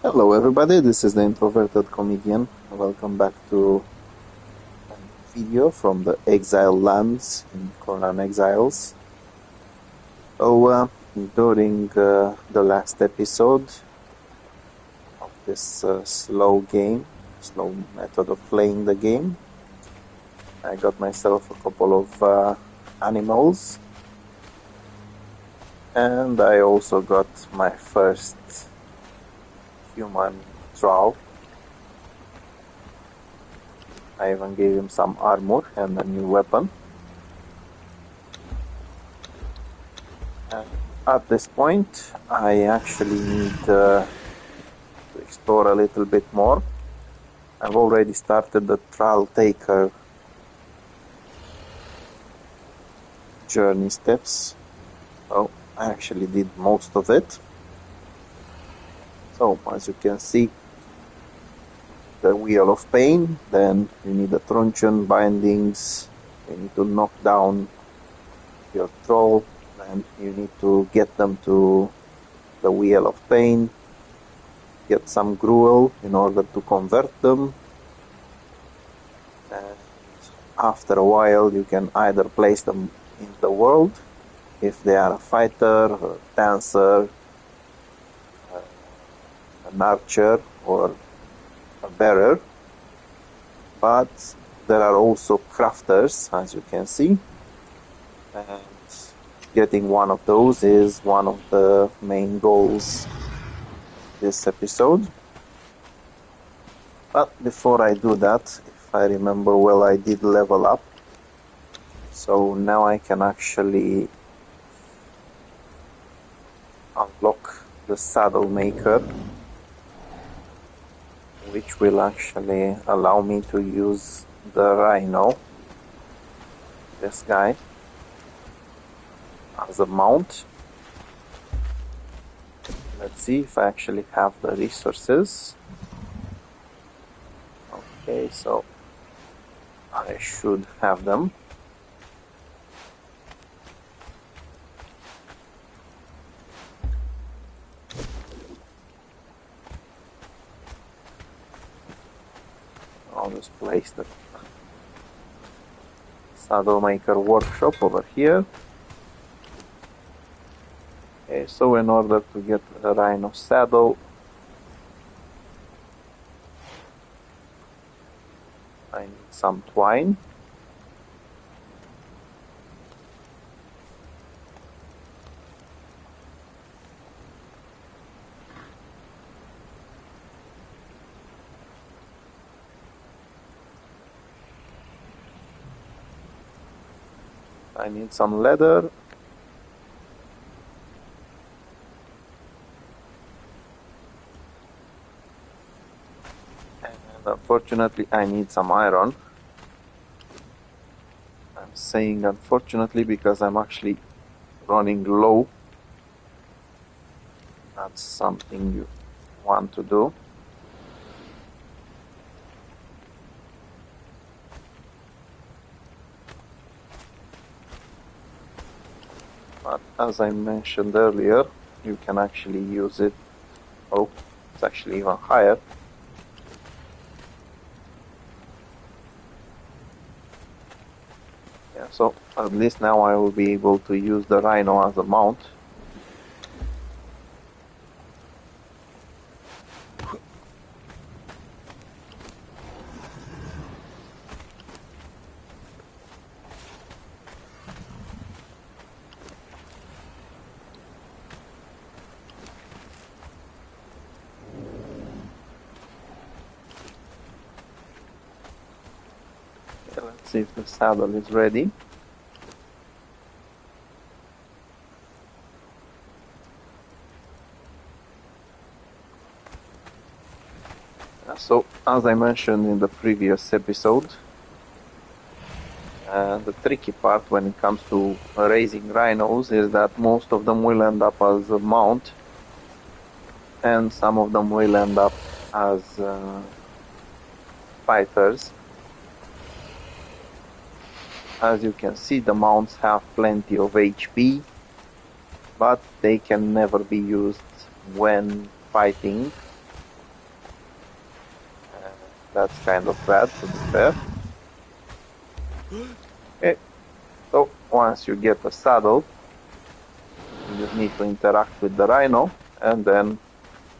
Hello everybody, this is the introverted comedian. Welcome back to a video from the Exiled Lands in Conan Exiles. So, during the last episode of this slow method of playing the game, I got myself a couple of animals, and I also got my first human thrall. I even gave him some armor and a new weapon. At this point, I actually need to explore a little bit more. I've already started the Thrall Taker journey steps, so I actually did most of it. So, as you can see, the Wheel of Pain, then you need the truncheon bindings, you need to knock down your troll, and you need to get them to the Wheel of Pain, get some gruel in order to convert them, and after a while you can either place them in the world if they are a fighter, a dancer, an archer, or a bearer, but there are also crafters, as you can see, and getting one of those is one of the main goals this episode. But before I do that, if I remember well, I did level up, so now I can actually unlock the saddle maker, which will actually allow me to use the rhino, this guy, as a mount. Let's see if I actually have the resources. Okay, so I should have them. I'll just place the saddle maker workshop over here. Okay, so in order to get the rhino saddle, I need some twine. I need some leather. And unfortunately, I need some iron. I'm saying unfortunately because I'm actually running low. That's something you want to do. But as I mentioned earlier, you can actually use it. Oh, it's actually even higher. Yeah, so at least now I will be able to use the rhino as a mount. Let's see if the saddle is ready. So, as I mentioned in the previous episode, the tricky part when it comes to raising rhinos is that most of them will end up as a mount, and some of them will end up as fighters. As you can see, the mounts have plenty of HP, but they can never be used when fighting. That's kind of bad, to be fair. Okay, so once you get a saddle, you just need to interact with the rhino, and then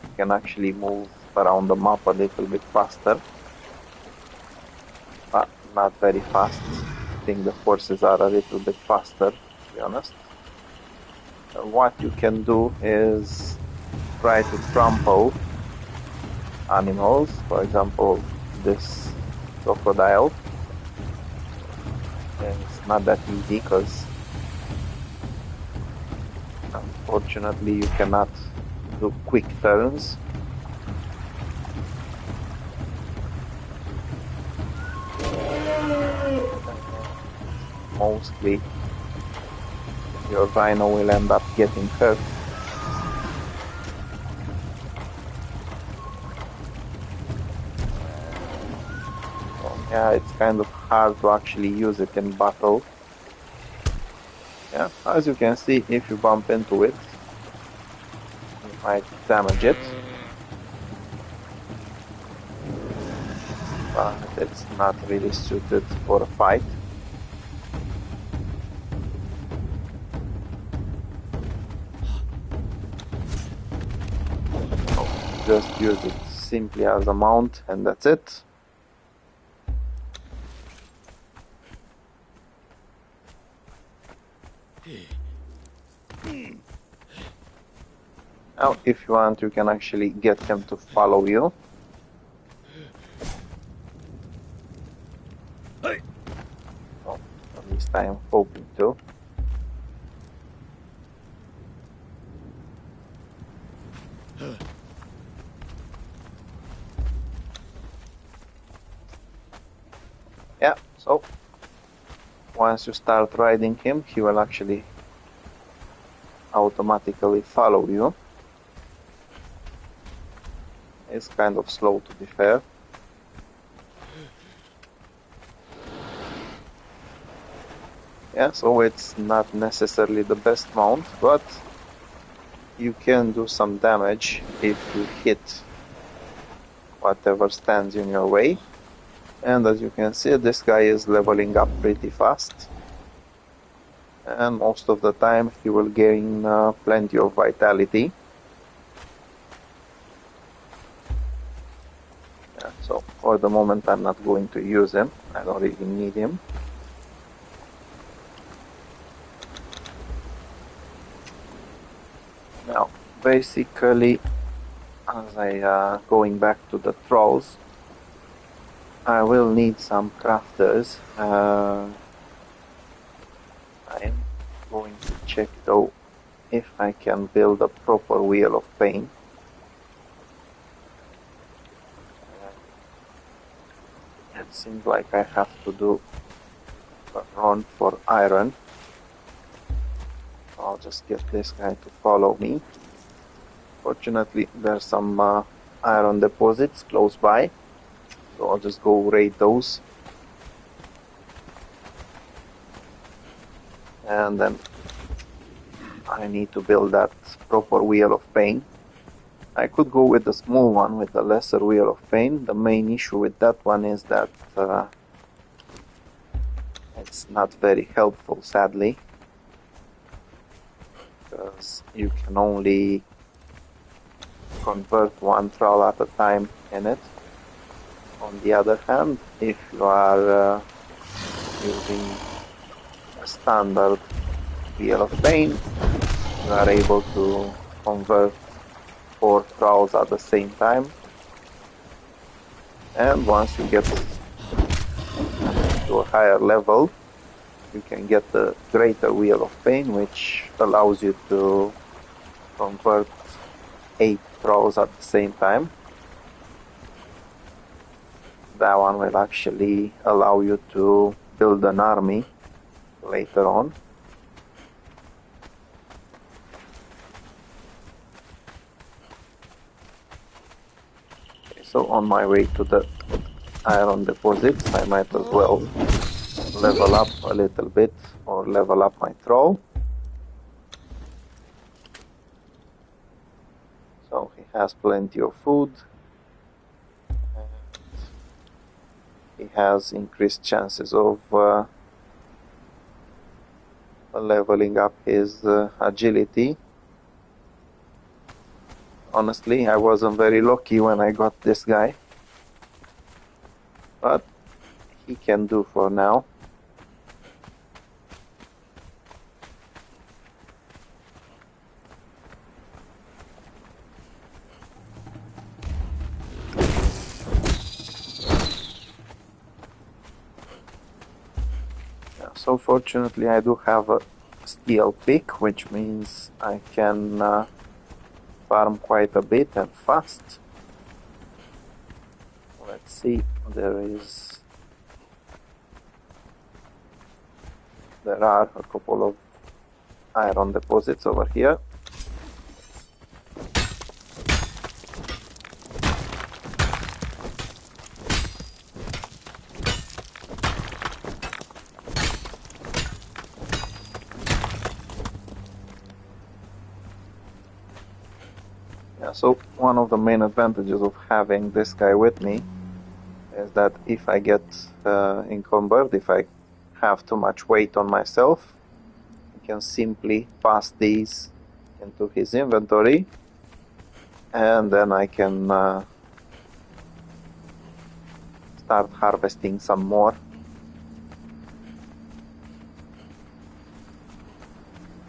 you can actually move around the map a little bit faster. But not very fast. I think the horses are a little bit faster, to be honest. What you can do is try to trample animals, for example, this crocodile. And it's not that easy because unfortunately you cannot do quick turns. Mostly your rhino will end up getting hurt. So, yeah, it's kind of hard to actually use it in battle. Yeah, as you can see, if you bump into it, you might damage it. But it's not really suited for a fight. So just use it simply as a mount and that's it. Now, if you want, you can actually get him to follow you. Well, at least I am hoping to. Yeah, so once you start riding him, he will actually automatically follow you. It's kind of slow, to be fair. Yeah, so it's not necessarily the best mount, but you can do some damage if you hit whatever stands in your way. And as you can see, this guy is leveling up pretty fast. And most of the time he will gain plenty of vitality. Yeah, so for the moment I'm not going to use him. I don't really need him. Now, basically, as I going back to the thralls, I will need some crafters. I am going to check though if I can build a proper wheel of pain. It seems like I have to do a run for iron. I'll just get this guy to follow me. Fortunately, there's some iron deposits close by, so I'll just go raid those. And then I need to build that proper wheel of pain. I could go with the small one with the lesser wheel of pain. The main issue with that one is that it's not very helpful, sadly, because you can only convert one thrall at a time in it. On the other hand, if you are using a standard wheel of pain, you are able to convert 4 thralls at the same time. And once you get to a higher level, you can get the greater wheel of pain, which allows you to convert 8 thralls at the same time. That one will actually allow you to build an army later on. Okay, so on my way to the iron deposits, I might as well level up a little bit or level up my thrall. So he has plenty of food. And has increased chances of leveling up his agility. Honestly, I wasn't very lucky when I got this guy, but he can do for now. So fortunately I do have a steel pick, which means I can farm quite a bit and fast. Let's see, there are a couple of iron deposits over here. Yeah, so one of the main advantages of having this guy with me is that if I get encumbered, if I have too much weight on myself, I can simply pass these into his inventory, and then I can start harvesting some more.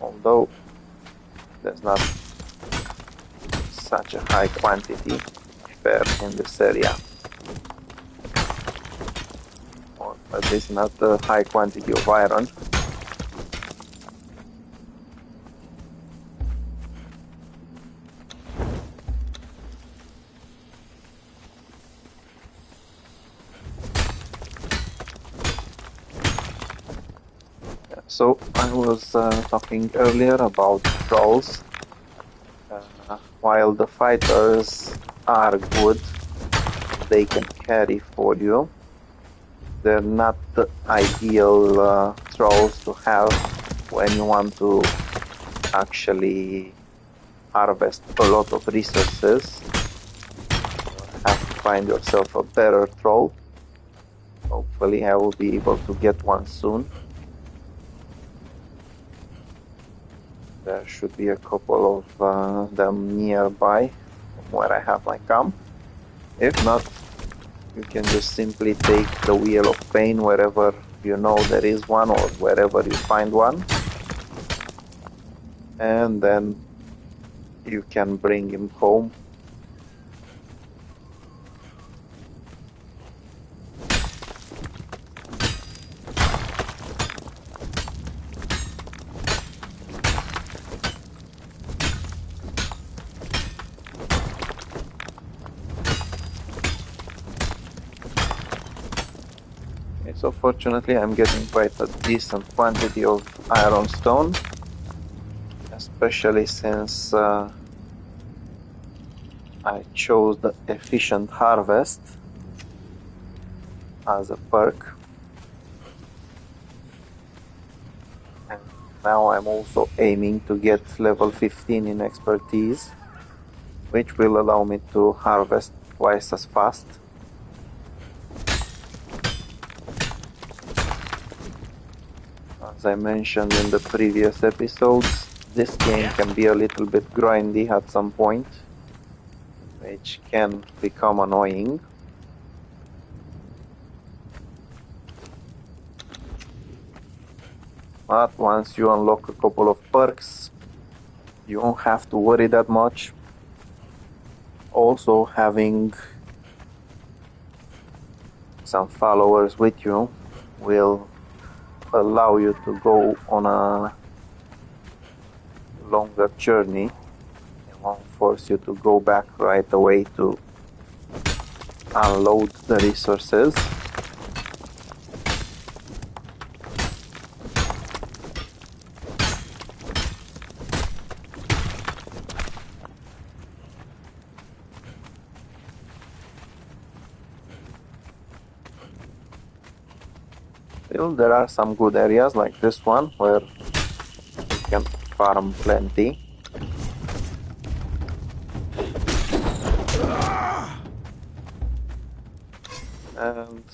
Although there's not such a high quantity fair in this area, or at least not a high quantity of iron. So I was talking earlier about thralls. While the fighters are good, they can carry for you. They're not the ideal thralls to have when you want to actually harvest a lot of resources. You have to find yourself a better troll. Hopefully I will be able to get one soon. There should be a couple of them nearby from where I have my camp. If not, you can just simply take the Wheel of Pain wherever you know there is one, or wherever you find one, and then you can bring him home. So fortunately I'm getting quite a decent quantity of iron stone, especially since I chose the efficient harvest as a perk. And now I'm also aiming to get level 15 in expertise, which will allow me to harvest twice as fast. As I mentioned in the previous episodes, this game can be a little bit grindy at some point, which can become annoying. But once you unlock a couple of perks, you won't have to worry that much. Also, having some followers with you will allow you to go on a longer journey. It won't force you to go back right away to unload the resources. Still, there are some good areas like this one where you can farm plenty. And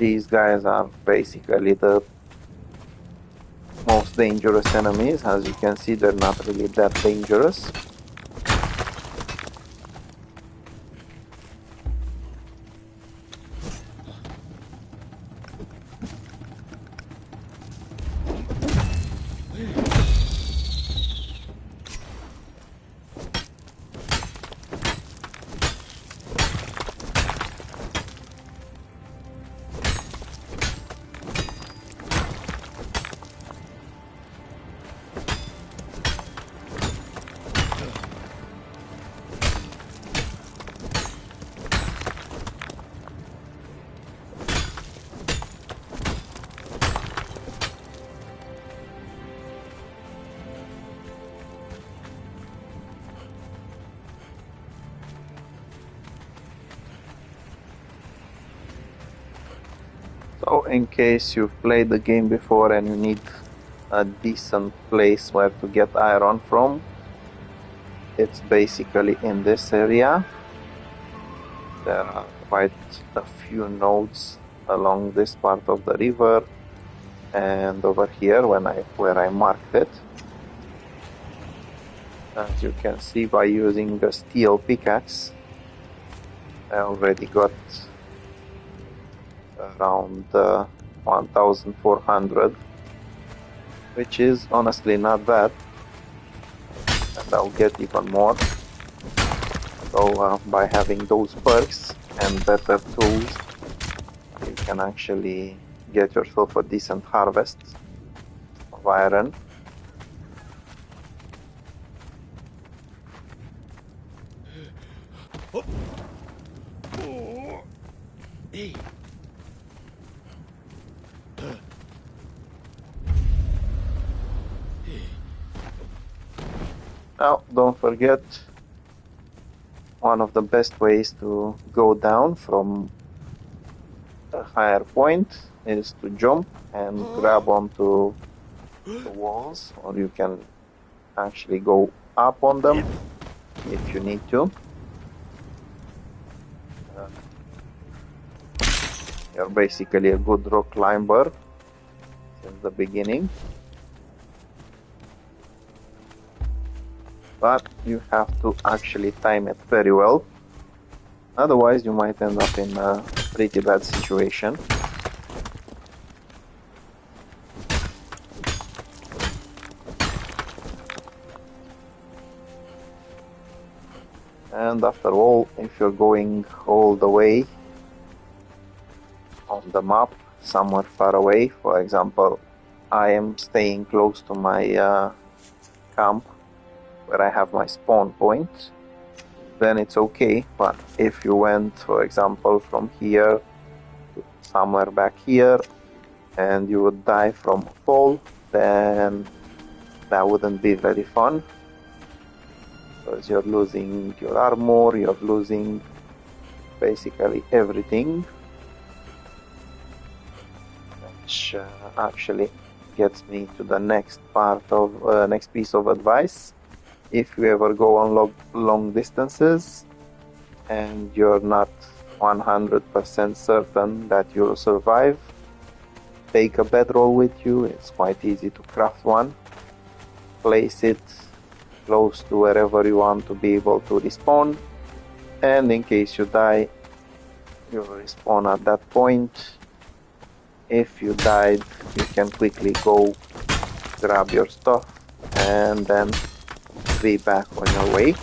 These guys are basically the most dangerous enemies. As you can see, they're not really that dangerous. So in case you've played the game before and you need a decent place where to get iron from, it's basically in this area. There are quite a few nodes along this part of the river and over here where I marked it. As you can see, by using a steel pickaxe, I already got around 1400, which is honestly not bad, and I'll get even more. So by having those perks and better tools, you can actually get yourself a decent harvest of iron. Now, don't forget, one of the best ways to go down from a higher point is to jump and grab onto the walls, or you can actually go up on them if you need to. You're basically a good rock climber since the beginning. But you have to actually time it very well. Otherwise, you might end up in a pretty bad situation. And after all, if you're going all the way on the map, somewhere far away, for example, I am staying close to my camp, where I have my spawn point, then it's okay. But if you went, for example, from here to somewhere back here and you would die from a fall, then that wouldn't be very fun, because you're losing your armor, you're losing basically everything, which actually gets me to the next part of next piece of advice. If you ever go on long distances and you're not 100% certain that you'll survive, take a bedroll with you. It's quite easy to craft one. Place it close to wherever you want to be able to respawn, and in case you die, you'll respawn at that point. If you died, you can quickly go grab your stuff and then be back on your way.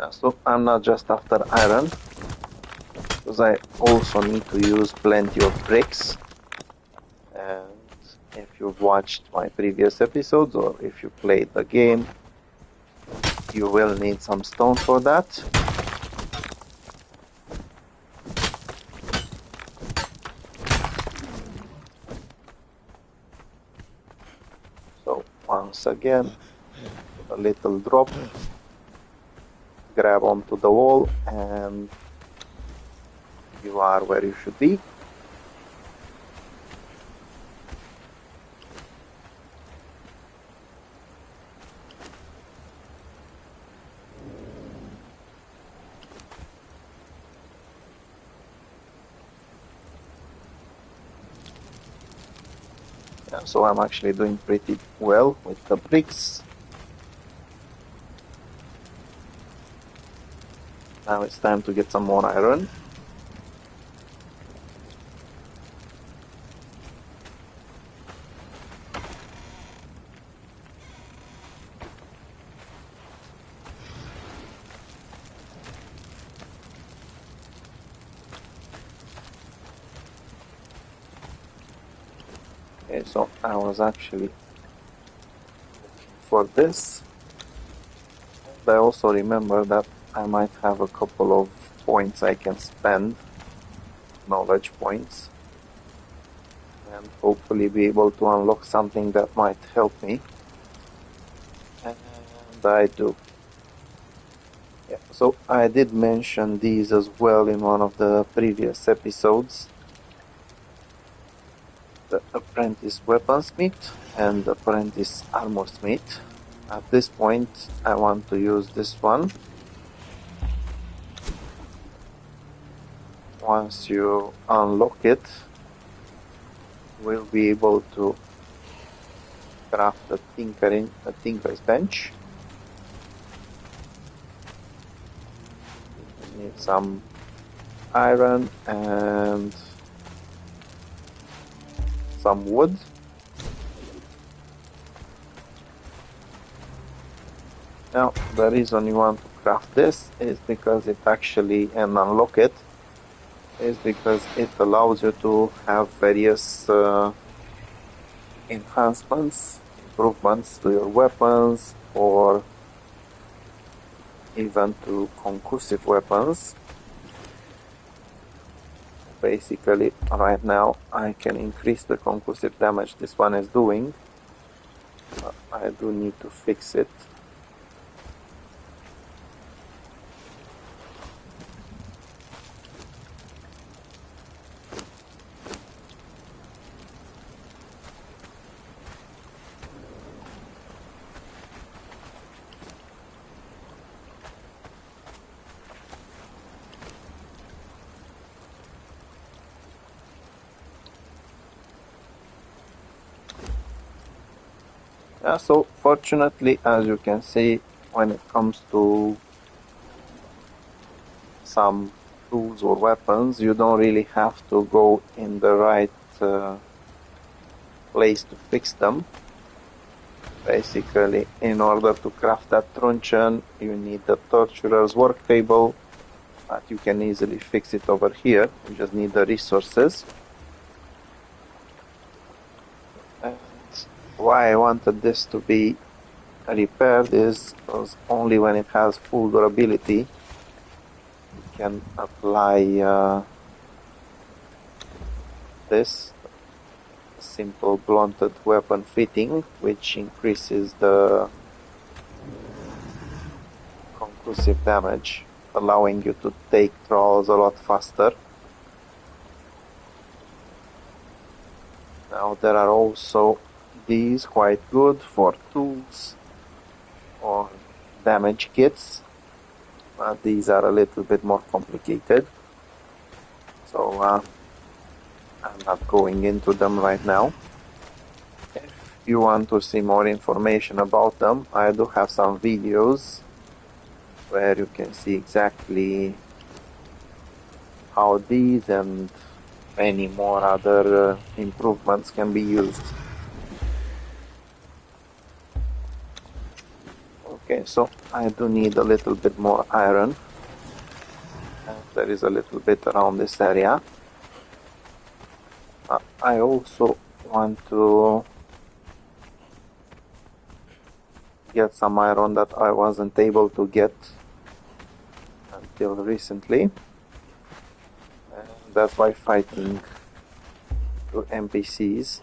So I'm not just after iron, because I also need to use plenty of bricks. And if you've watched my previous episodes, or if you played the game, you will need some stone for that. So once again, a little drop. grab onto the wall and you are where you should be. Yeah, so I'm actually doing pretty well with the bricks. Now it's time to get some more iron. Okay, so I was actually looking for this. And I also remember that I might have a couple of points I can spend, knowledge points, and hopefully be able to unlock something that might help me. And I do. Yeah, so I did mention these as well in one of the previous episodes. The apprentice weaponsmith and the apprentice armorsmith. At this point I want to use this one. Once you unlock it, we'll be able to craft a tinker's bench. We need some iron and some wood. Now the reason you want to craft this is because it actually, and unlock it, is because it allows you to have various enhancements, improvements to your weapons, or even to concussive weapons. Basically, right now I can increase the concussive damage this one is doing, but I do need to fix it. Yeah, so fortunately, as you can see, when it comes to some tools or weapons, you don't really have to go in the right place to fix them. Basically, in order to craft that truncheon, you need the torturer's work table, but you can easily fix it over here. You just need the resources. And why I wanted this to be repaired is because only when it has full durability you can apply this simple blunted weapon fitting, which increases the concussive damage, allowing you to take thralls a lot faster. Now there are also these quite good for tools or damage kits, but these are a little bit more complicated, so I'm not going into them right now. If you want to see more information about them, I do have some videos where you can see exactly how these and many more other improvements can be used. Okay, so I do need a little bit more iron, and there is a little bit around this area. I also want to get some iron that I wasn't able to get until recently, and that's by fighting two NPCs.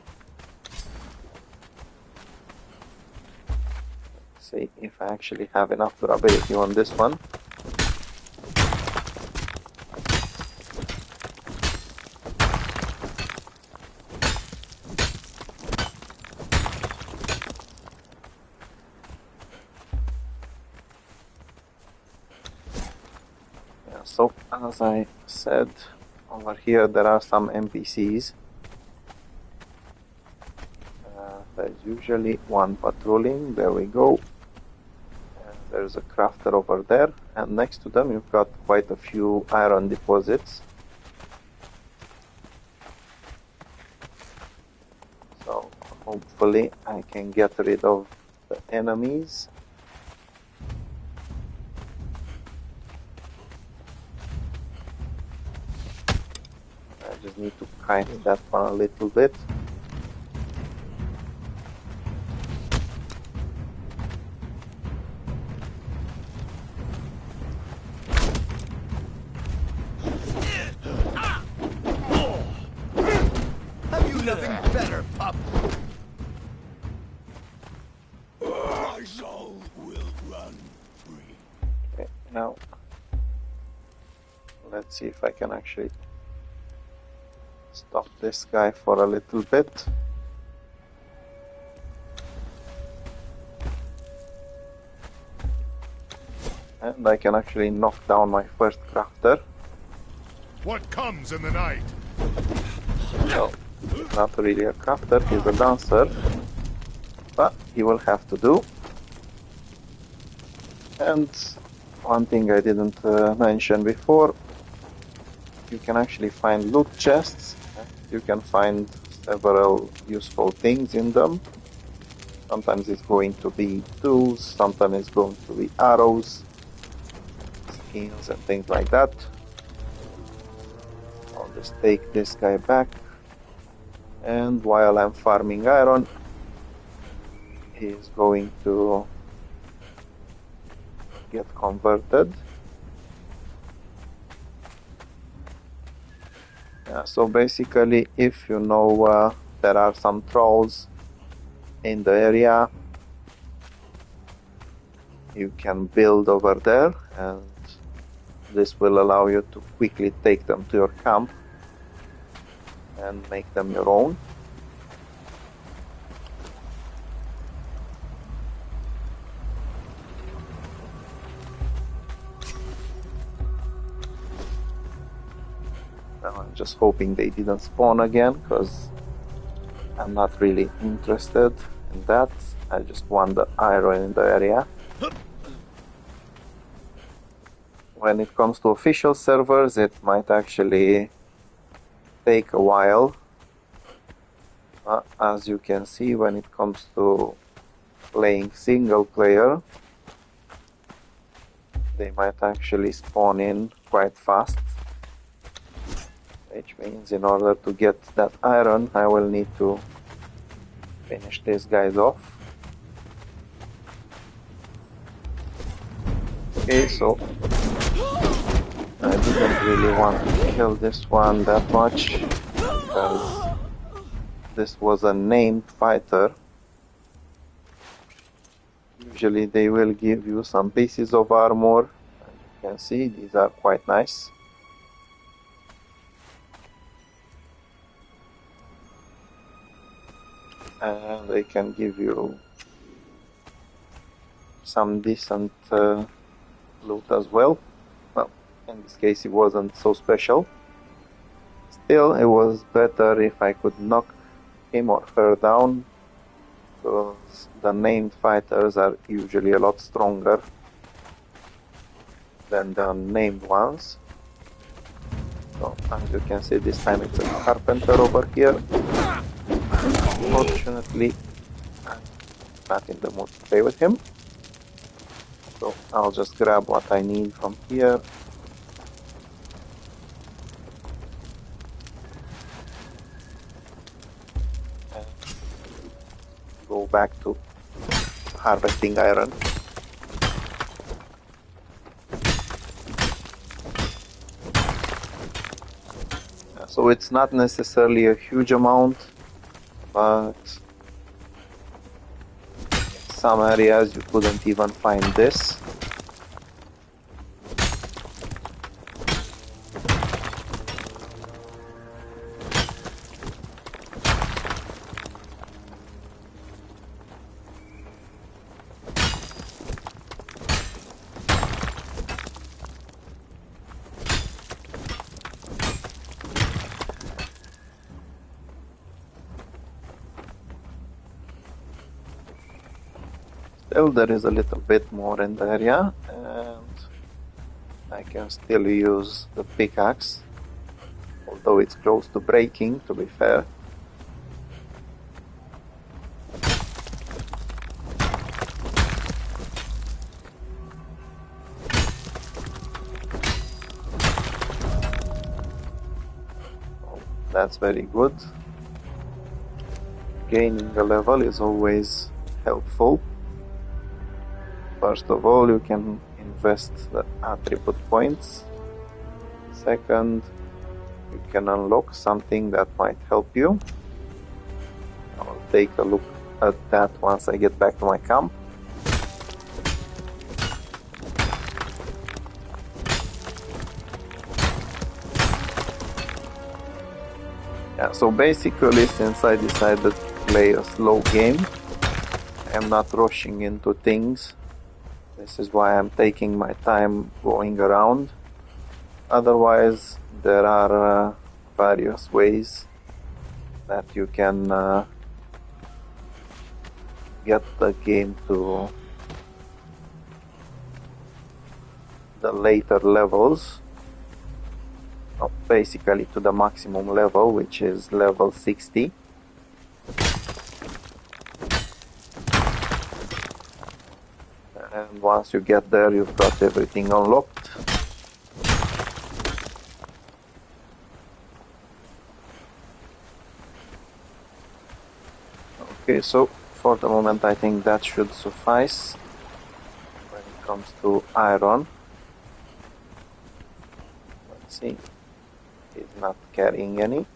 See if I actually have enough durability on this one. So as I said, over here there are some NPCs. There's usually one patrolling. There we go. And there's a crafter over there, and next to them you've got quite a few iron deposits. So hopefully I can get rid of the enemies. I just need to kite that one a little bit. Have you nothing better, pup? My soul will run free. Okay, now let's see if I can actually stop this guy for a little bit. And I can actually knock down my first crafter. What comes in the night? So, he's not really a crafter, he's a dancer. But he will have to do. And one thing I didn't mention before, you can actually find loot chests. You can find several useful things in them. Sometimes it's going to be tools, sometimes it's going to be arrows, skins and things like that. I'll just take this guy back, and while I'm farming iron, he's going to get converted. So basically, if you know there are some thralls in the area, you can build over there, and this will allow you to quickly take them to your camp and make them your own. Now I'm just hoping they didn't spawn again, because I'm not really interested in that. I just want the iron in the area. When it comes to official servers, it might actually take a while. As you can see, when it comes to playing single player, they might actually spawn in quite fast. Which means in order to get that iron, I will need to finish these guys off. Okay, so I didn't really want to kill this one that much, because this was a named fighter. Usually they will give you some pieces of armor. As you can see, these are quite nice. And they can give you some decent loot as well. Well, in this case it wasn't so special. Still, it was better if I could knock him or her down, because the named fighters are usually a lot stronger than the unnamed ones. So, as you can see, this time it's a carpenter over here. Unfortunately, I'm not in the mood to play with him. So I'll just grab what I need from here. And go back to harvesting iron. So it's not necessarily a huge amount, but in some areas you couldn't even find this. Still, there is a little bit more in the area, and I can still use the pickaxe, although it's close to breaking, to be fair. That's very good. Gaining a level is always helpful. First of all, you can invest the attribute points. Second, you can unlock something that might help you. I'll take a look at that once I get back to my camp. Yeah, so basically, since I decided to play a slow game, I'm not rushing into things. This is why I'm taking my time going around. Otherwise, there are various ways that you can get the game to the later levels. Basically to the maximum level, which is level 60. And once you get there, you've got everything unlocked. Okay, so for the moment I think that should suffice when it comes to iron. Let's see. He's not carrying any.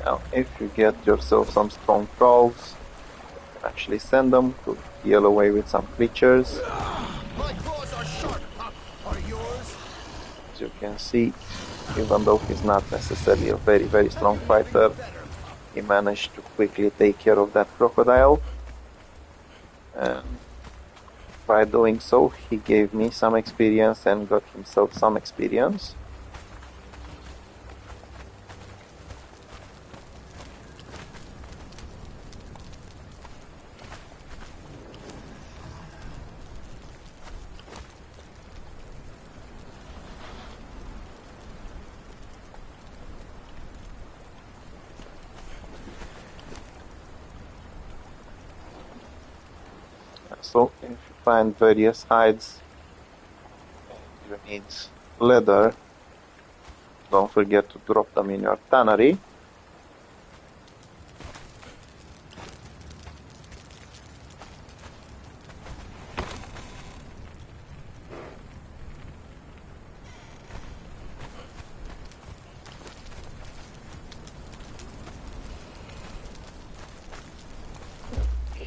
Now, if you get yourself some strong thralls, you can actually send them to deal away with some creatures. My claws are sharp, Pup. Are yours? As you can see, even though he's not necessarily a very strong fighter, he managed to quickly take care of that crocodile. And by doing so, he gave me some experience and got himself some experience. So if you find various hides and you need leather, don't forget to drop them in your tannery.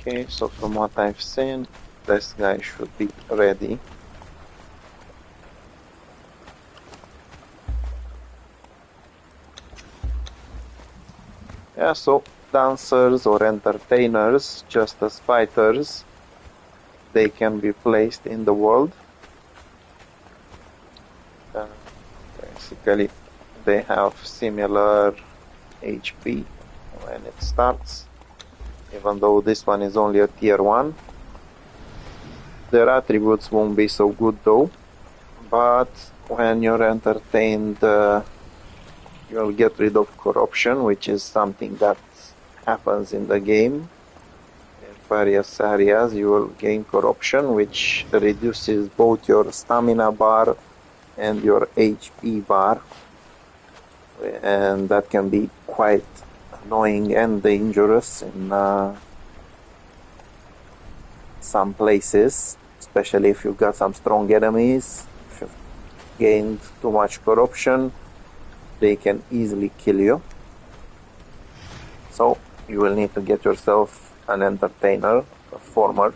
Okay, so from what I've seen, this guy should be ready. Yeah, so dancers or entertainers, just as fighters, they can be placed in the world. Basically, they have similar HP when it starts. Even though this one is only a tier 1. Their attributes won't be so good though, but when you're entertained, you'll get rid of corruption, which is something that happens in the game. In various areas you will gain corruption, which reduces both your stamina bar and your HP bar, and that can be quite annoying and dangerous in some places, especially if you've got some strong enemies. If you've gained too much corruption, they can easily kill you. So you will need to get yourself an entertainer, a former,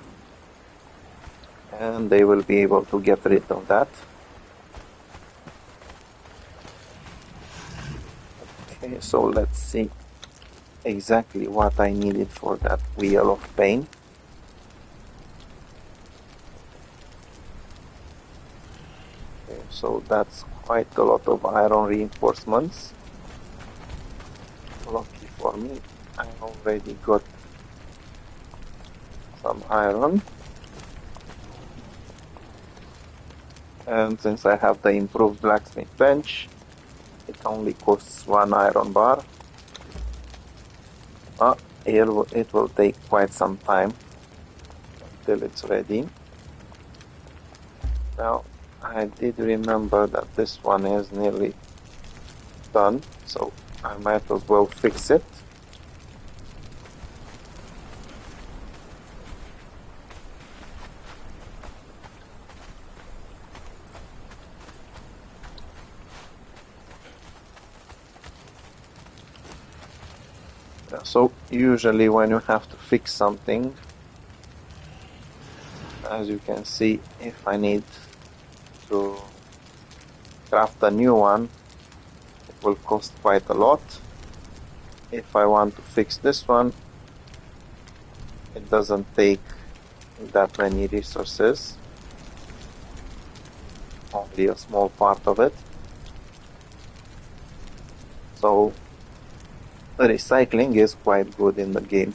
and they will be able to get rid of that. Okay, so let's see exactly what I needed for that Wheel of Pain. So that's quite a lot of iron reinforcements. Lucky for me, I already got some iron. And since I have the improved blacksmith bench, it only costs 1 iron bar. It will take quite some time until it's ready. Now, I did remember that this one is nearly done, so I might as well fix it. So usually when you have to fix something, as you can see, if I need to craft a new one, it will cost quite a lot. If I want to fix this one, it doesn't take that many resources, only a small part of it. So recycling is quite good in the game.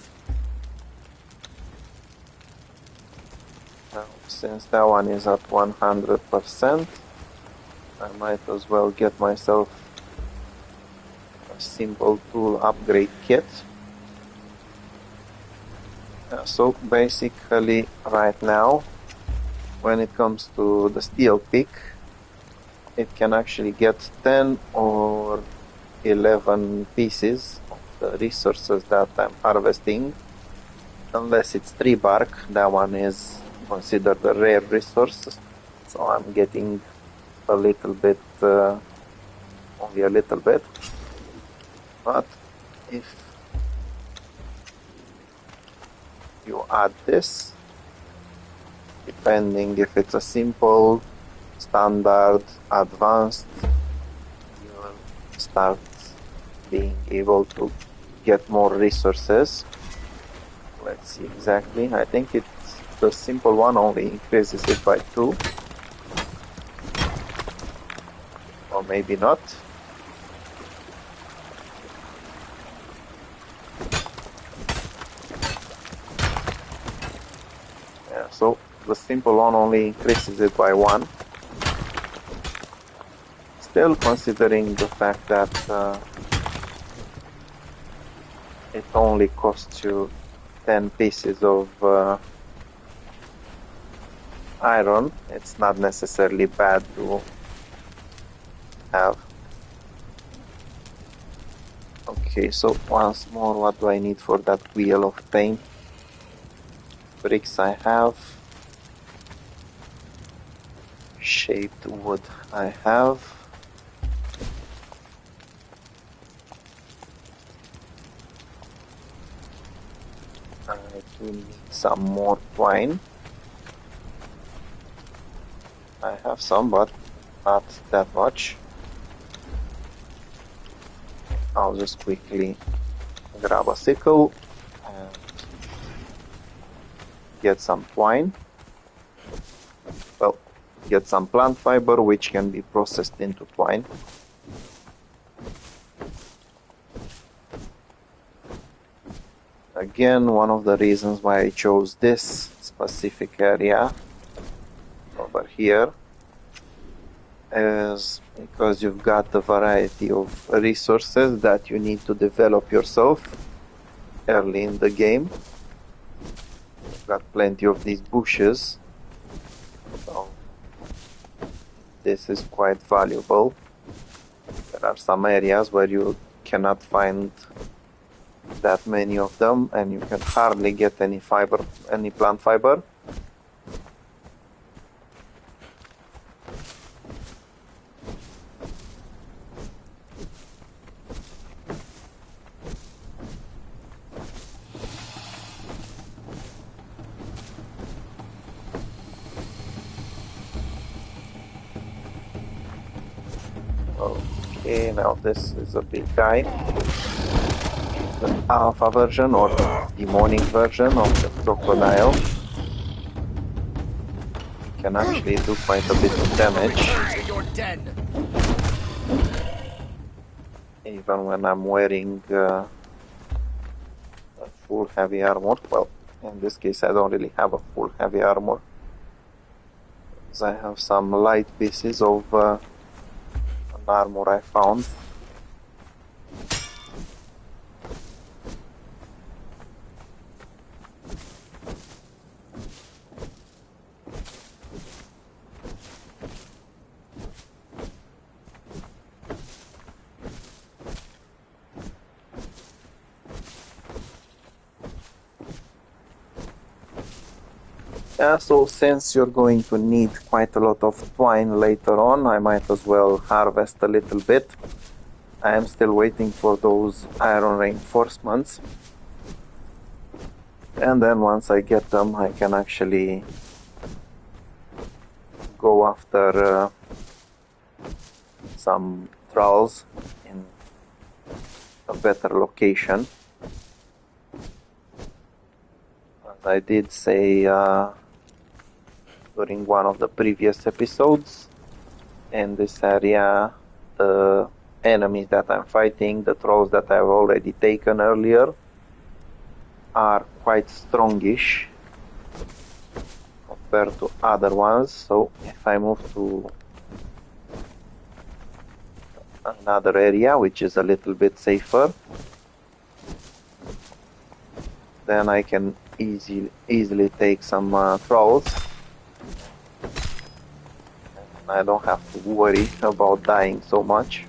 Now, since that one is at 100%, I might as well get myself a simple tool upgrade kit. So basically right now, when it comes to the steel pick, it can actually get 10 or 11 pieces of the resources that I'm harvesting, unless it's tree bark. That one is considered a rare resource, so I'm getting a little bit, only a little bit. But if you add this, depending if it's a simple, standard, advanced, you will start being able to get more resources. Let's see exactly. I think it's the simple one only increases it by 2. Or maybe not. Yeah, so the simple one only increases it by 1. Still, considering the fact that it only costs you 10 pieces of iron, it's not necessarily bad to have. Okay, so once more, what do I need for that wheel of pain? Bricks I have. Shaped wood I have. I do need some more twine. I have some, but not that much. I'll just quickly grab a sickle and get some twine. Well, get some plant fiber which can be processed into twine. Again, one of the reasons why I chose this specific area over here is because you've got a variety of resources that you need to develop yourself early in the game. You've got plenty of these bushes, so this is quite valuable. There are some areas where you cannot find that many of them, and you can hardly get any fiber, any plant fiber. Okay, now this is a big guy. The alpha version or the demonic version of the crocodile. can actually do quite a bit of damage, To your den. even when I'm wearing a full heavy armor. Well, in this case I don't really have a full heavy armor, because I have some light pieces of an armor I found. Yeah, so since you're going to need quite a lot of twine later on, I might as well harvest a little bit. I am still waiting for those iron reinforcements. And then once I get them, I can actually go after some thralls in a better location. As I did say during one of the previous episodes, in this area, the enemies that I'm fighting, the trolls that I've already taken earlier, are quite strongish compared to other ones. So if I move to another area which is a little bit safer, then I can easily take some trolls. I don't have to worry about dying so much.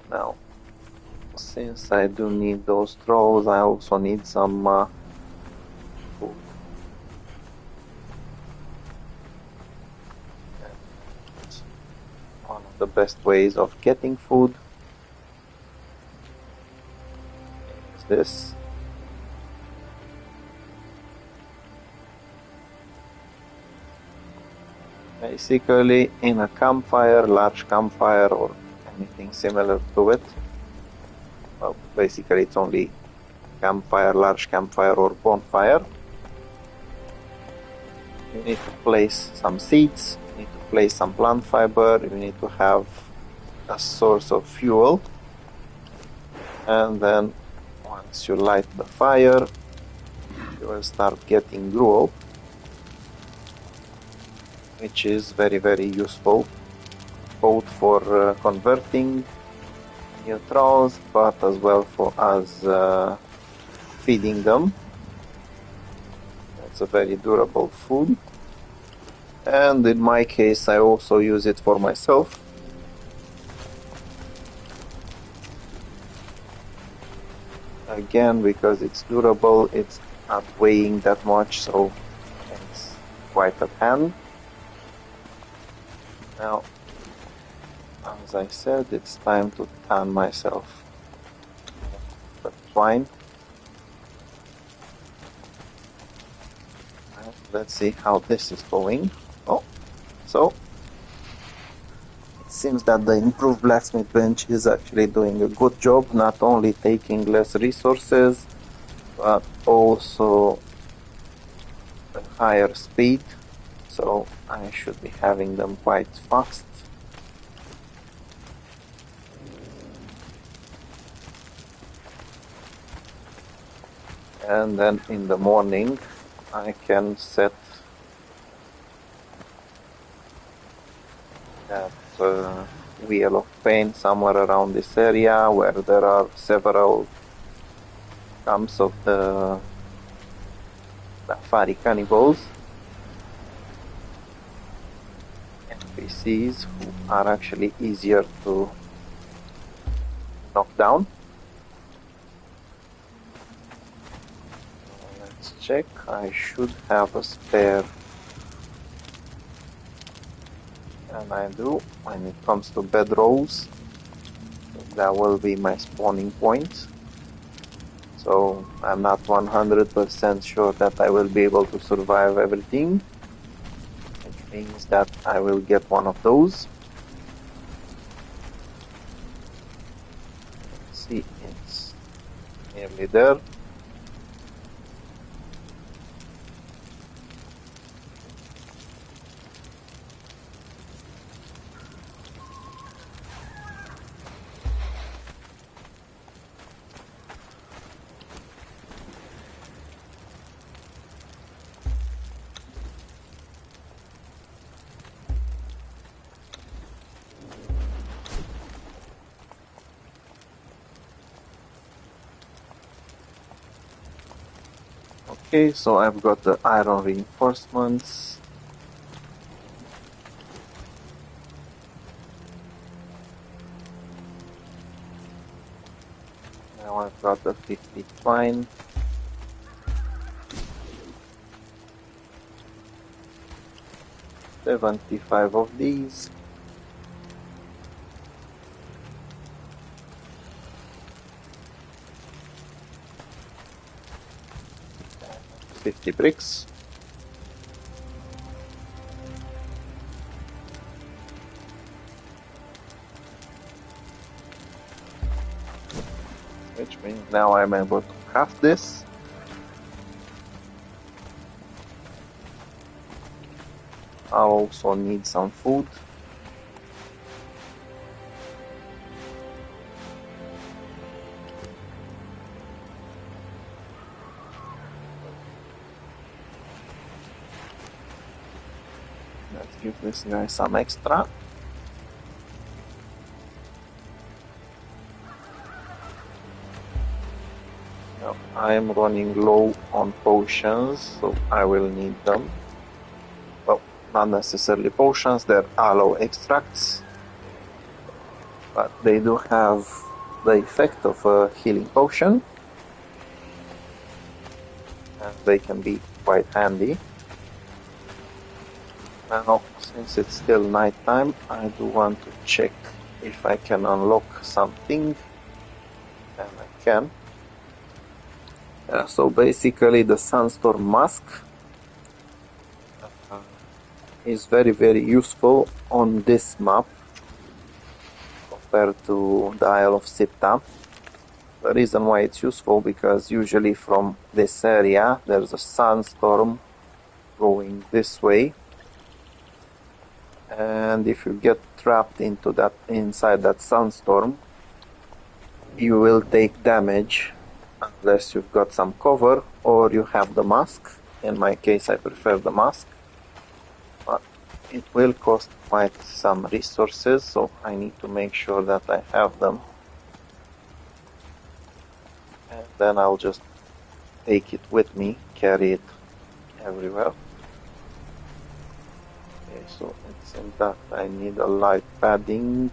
Now, since I do need those trolls, I also need some food. One of the best ways of getting food is this. Basically, in a campfire, large campfire, or anything similar to it. Well, basically it's only campfire, large campfire, or bonfire. You need to place some seeds, you need to place some plant fiber, you need to have a source of fuel. And then once you light the fire, you will start getting gruel, which is very useful, both for converting new trolls, but as well for us feeding them. It's a very durable food, and in my case I also use it for myself. Again, because it's durable, it's not weighing that much, so it's quite at hand. Now, as I said, it's time to tan myself the twine. And let's see how this is going. Oh, so it seems that the improved blacksmith bench is actually doing a good job, not only taking less resources, but also a higher speed. So I should be having them quite fast. And then in the morning I can set that wheel of pain somewhere around this area where there are several camps of the Fari cannibals, NPCs who are actually easier to knock down. Let's check. I should have a spare, and I do. When it comes to bedrolls, that will be my spawning point. So I'm not 100% sure that I will be able to survive everything. It means that I will get one of those. Let's see, it's nearly there. Okay, so I've got the iron reinforcements. Now I've got the 50 twine. $75 of these. $50 bricks. Which means now I'm able to craft this. I also need some food. Let's give this guy some extra. Now, I am running low on potions, so I will need them. Well, not necessarily potions, they're aloe extracts. But they do have the effect of a healing potion. And they can be quite handy. Now, since it's still nighttime, I do want to check if I can unlock something. And I can. So basically the Sunstorm Mask is very useful on this map compared to the Isle of Sipta. The reason why it's useful because usually from this area there's a sandstorm going this way, and if you get trapped inside that sandstorm, you will take damage unless you've got some cover or you have the mask. In my case I prefer the mask, but it will cost quite some resources, so I need to make sure that I have them. And then I'll just take it with me, carry it everywhere. Okay, so it seems that I need a light padding,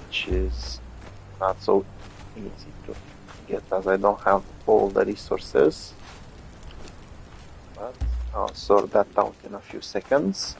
which is not so easy to get as I don't have all the resources. But I'll sort that out in a few seconds.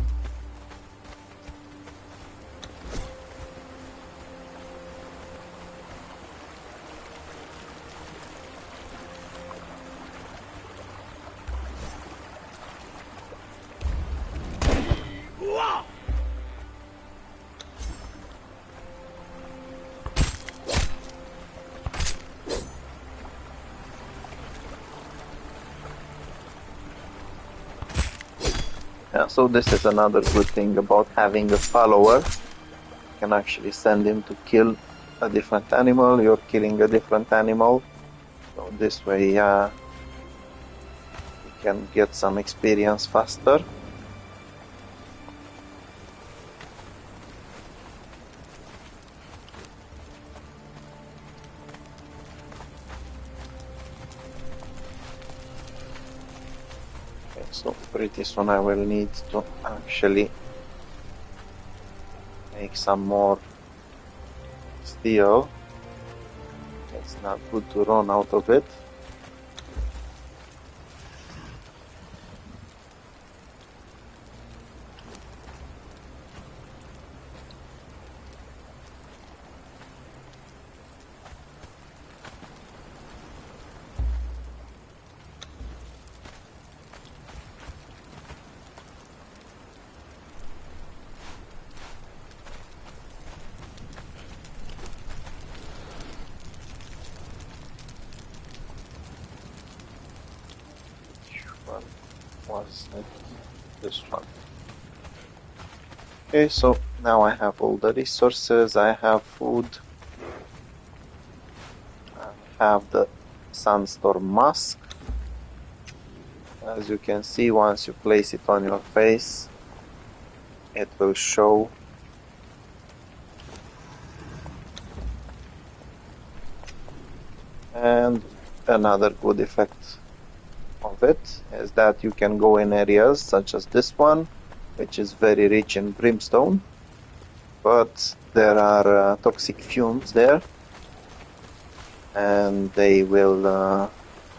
Yeah, so this is another good thing about having a follower. You can actually send him to kill a different animal, you're killing a different animal. So this way you can get some experience faster. So pretty soon I will need to actually make some more steel. It's not good to run out of it. Was it this one? Okay, so now I have all the resources, I have food, I have the Sunstorm Mask. As you can see, once you place it on your face, it will show. And another good effect of it is that you can go in areas such as this one, which is very rich in brimstone, but there are toxic fumes there, and they will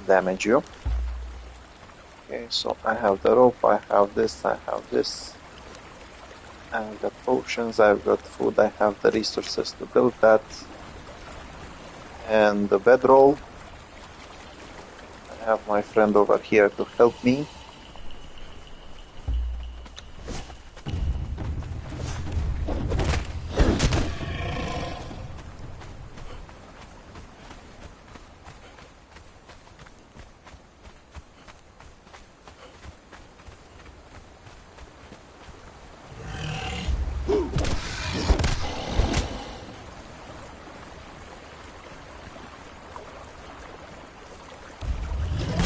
damage you. Okay, so I have the rope, I have this, I have this. I've got potions, I've got food, I have the resources to build that. And the bedroll. I have my friend over here to help me.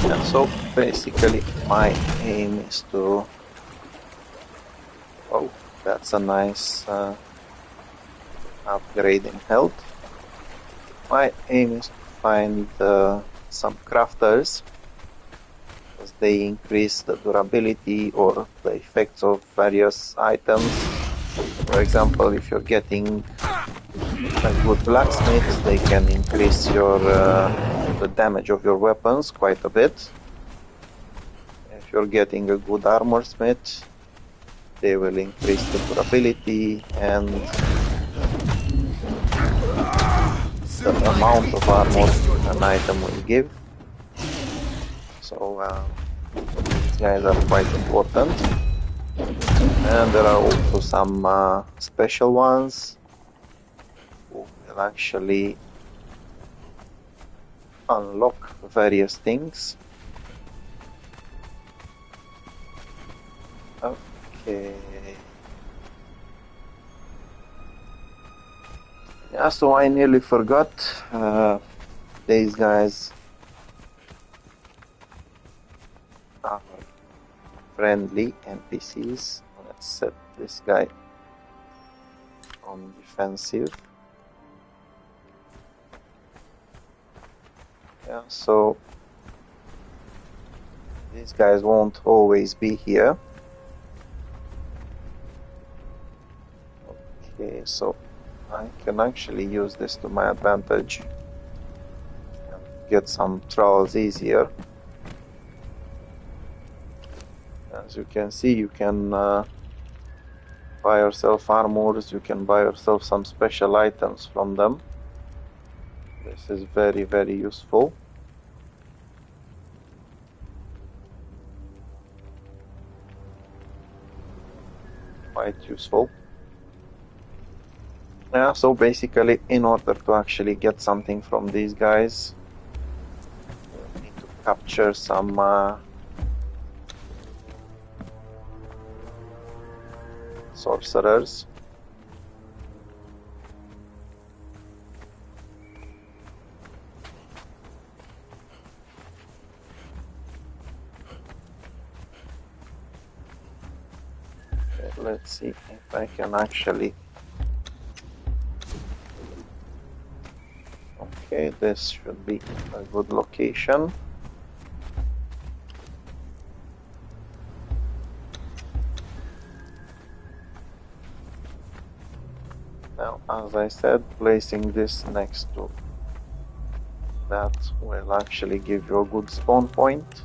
And so basically my aim is to... Oh, that's a nice upgrade in health. My aim is to find some crafters, because they increase the durability or the effects of various items. For example, if you're getting a good blacksmith, they can increase your the damage of your weapons quite a bit. If you're getting a good armor smith, they will increase the durability and the amount of armor an item will give. So these guys are quite important. And there are also some special ones who will actually unlock various things. Okay. Yeah, so I nearly forgot. These guys are friendly NPCs. Let's set this guy on defensive. Yeah, so these guys won't always be here. Okay, so I can actually use this to my advantage and get some thralls easier. As you can see, you can buy yourself armors, you can buy yourself some special items from them. This is very, very useful. Quite useful. Yeah, so basically, in order to actually get something from these guys, you need to capture some sorcerers. Okay, let's see if I can actually... Okay, this should be a good location. Now, as I said, placing this next to that will actually give you a good spawn point.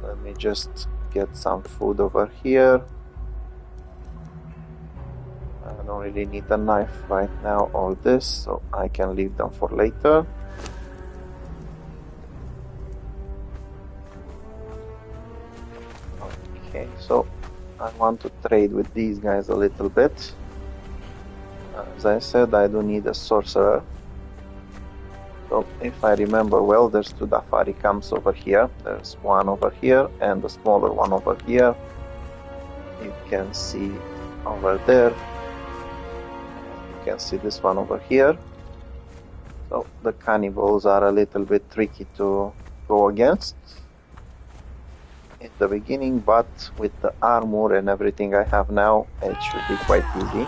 Let me just get some food over here. I don't really need a knife right now or this, so I can leave them for later. Okay, so I want to trade with these guys a little bit. As I said, I do need a sorcerer. So if I remember well, there's two Dafari camps over here. There's one over here and a smaller one over here. You can see over there. You can see this one over here. So the cannibals are a little bit tricky to go against in the beginning, but with the armor and everything I have now, it should be quite easy.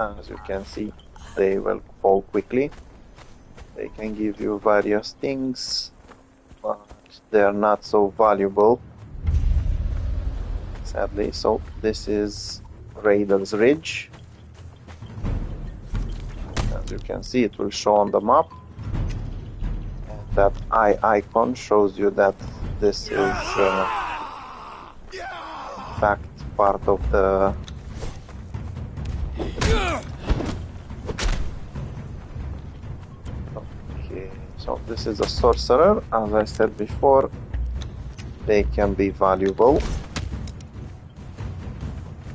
As you can see, they will fall quickly. They can give you various things, but they are not so valuable, sadly. So this is Raider's Ridge. As you can see, it will show on the map. And that eye icon shows you that this is in fact part of the So this is a sorcerer. As I said before, they can be valuable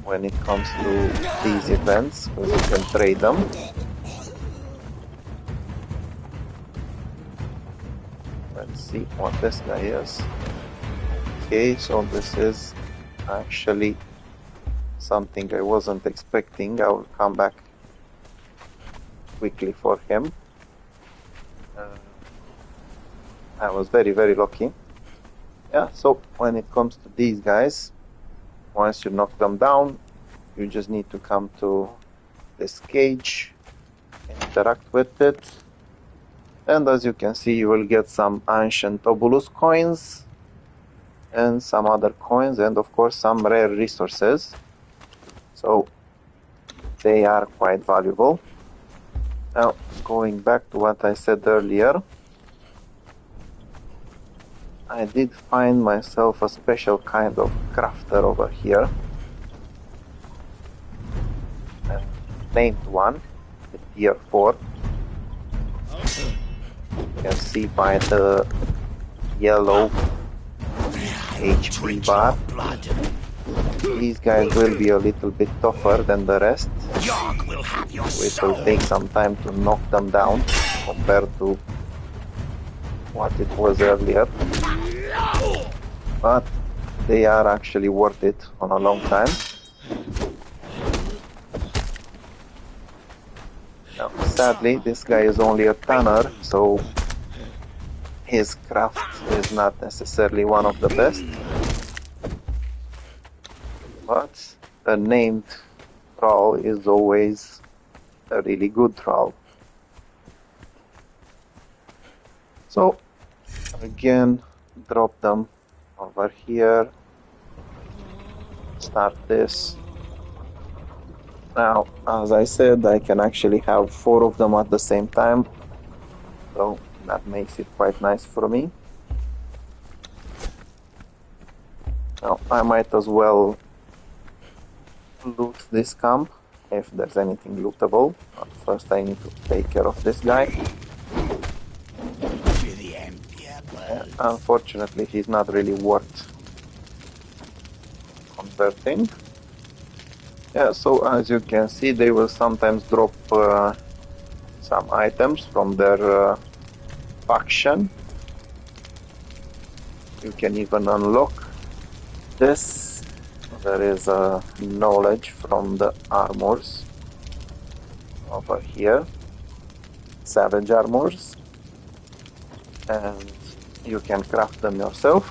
when it comes to these events, because you can trade them. Let's see what this guy is. Okay, so this is actually something I wasn't expecting. I will come back quickly for him. I was very, very lucky. Yeah, so when it comes to these guys, once you knock them down, you just need to come to this cage, interact with it, and as you can see, you will get some ancient Obulus coins, and some other coins, and of course some rare resources. So they are quite valuable. Now, going back to what I said earlier, I did find myself a special kind of crafter over here. Named one, the tier 4. You can see by the yellow HP bar. These guys will be a little bit tougher than the rest. It will take some time to knock them down compared to what it was earlier. But they are actually worth it on a long time. Now, sadly, this guy is only a tanner, so his craft is not necessarily one of the best. But a named thrall is always a really good thrall. So, again, drop them over here. Start this. Now, as I said, I can actually have 4 of them at the same time, so that makes it quite nice for me. Now, I might as well loot this camp, if there's anything lootable. But first I need to take care of this guy. Unfortunately, he's not really worth converting. Yeah, so as you can see, they will sometimes drop some items from their faction. You can even unlock this. There is a knowledge from the armors over here, savage armors, and you can craft them yourself.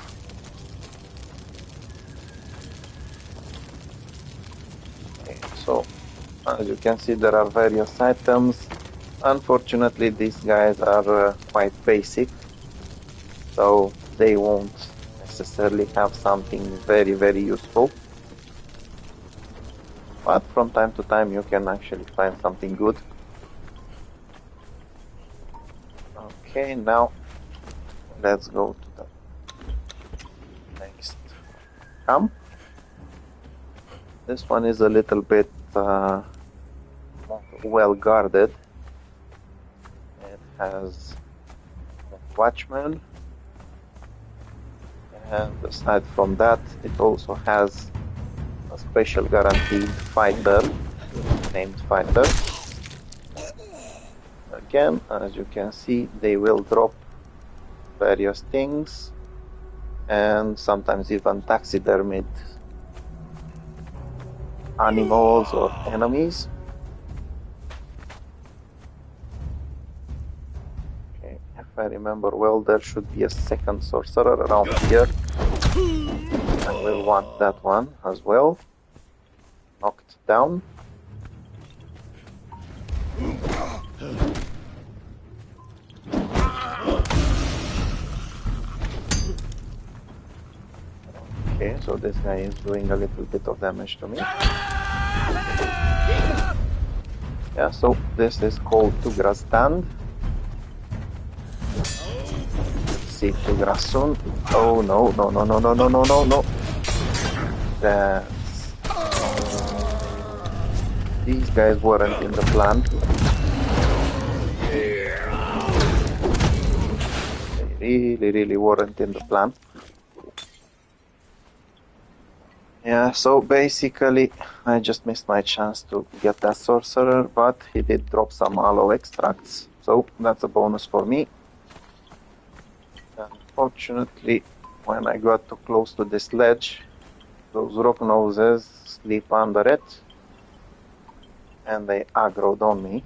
Okay, so as you can see, there are various items. Unfortunately, these guys are quite basic, so they won't necessarily have something very, very useful. But from time to time you can actually find something good. Okay, now let's go to the next camp. This one is a little bit well guarded. It has a watchman, and aside from that, it also has a special guaranteed fighter, named fighter. Again, as you can see, they will drop various things, and sometimes even taxidermied animals or enemies. Okay, if I remember well, there should be a second sorcerer around here. I will want that one as well. Knocked down. Okay, so this guy is doing a little bit of damage to me. Yeah, so this is called Tugra Stand. See Tugra soon. Oh no, no, no, no, no, no, no, no, no. These guys weren't in the plan. They really weren't in the plan. Yeah, so basically I just missed my chance to get that sorcerer, but he did drop some aloe extracts, so that's a bonus for me. Unfortunately, when I got too close to this ledge, those rock noses sleep under it, and they aggroed on me.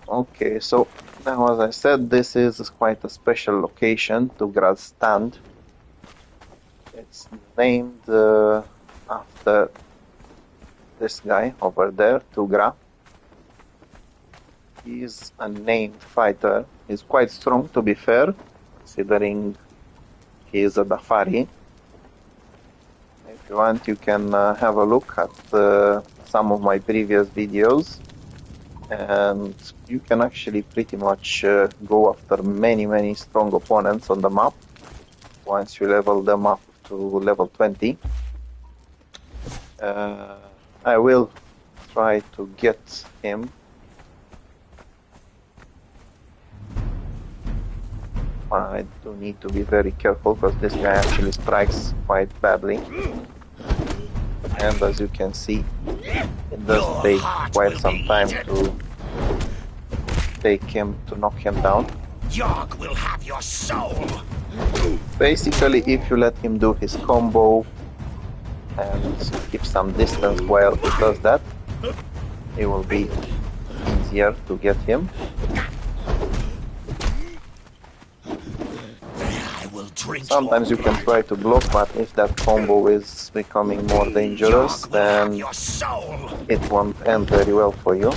Okay, so now as I said, this is quite a special location, Tugra's Stand. It's named after this guy over there, Tugra. He's a named fighter. He's quite strong, to be fair, considering he is a Dafari. If you want, you can have a look at some of my previous videos, and you can actually pretty much go after many strong opponents on the map once you level them up to level 20. I will try to get him. I do need to be very careful because this guy actually strikes quite badly. And as you can see, it does take quite some time to knock him down. Yogg will have your soul. Basically, if you let him do his combo and keep some distance while he does that, it will be easier to get him. Sometimes you can try to block, but if that combo is becoming more dangerous, then it won't end very well for you.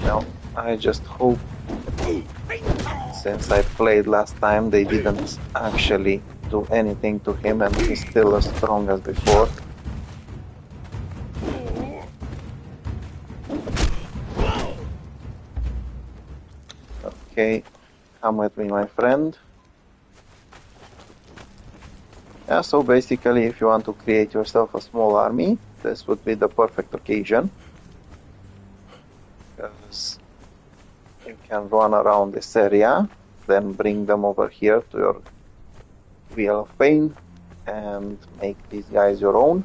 Now, I just hope, since I played last time, they didn't actually do anything to him and he's still as strong as before. Okay, come with me, my friend. Yeah, so basically, if you want to create yourself a small army, this would be the perfect occasion. Because you can run around this area, then bring them over here to your Wheel of Pain and make these guys your own.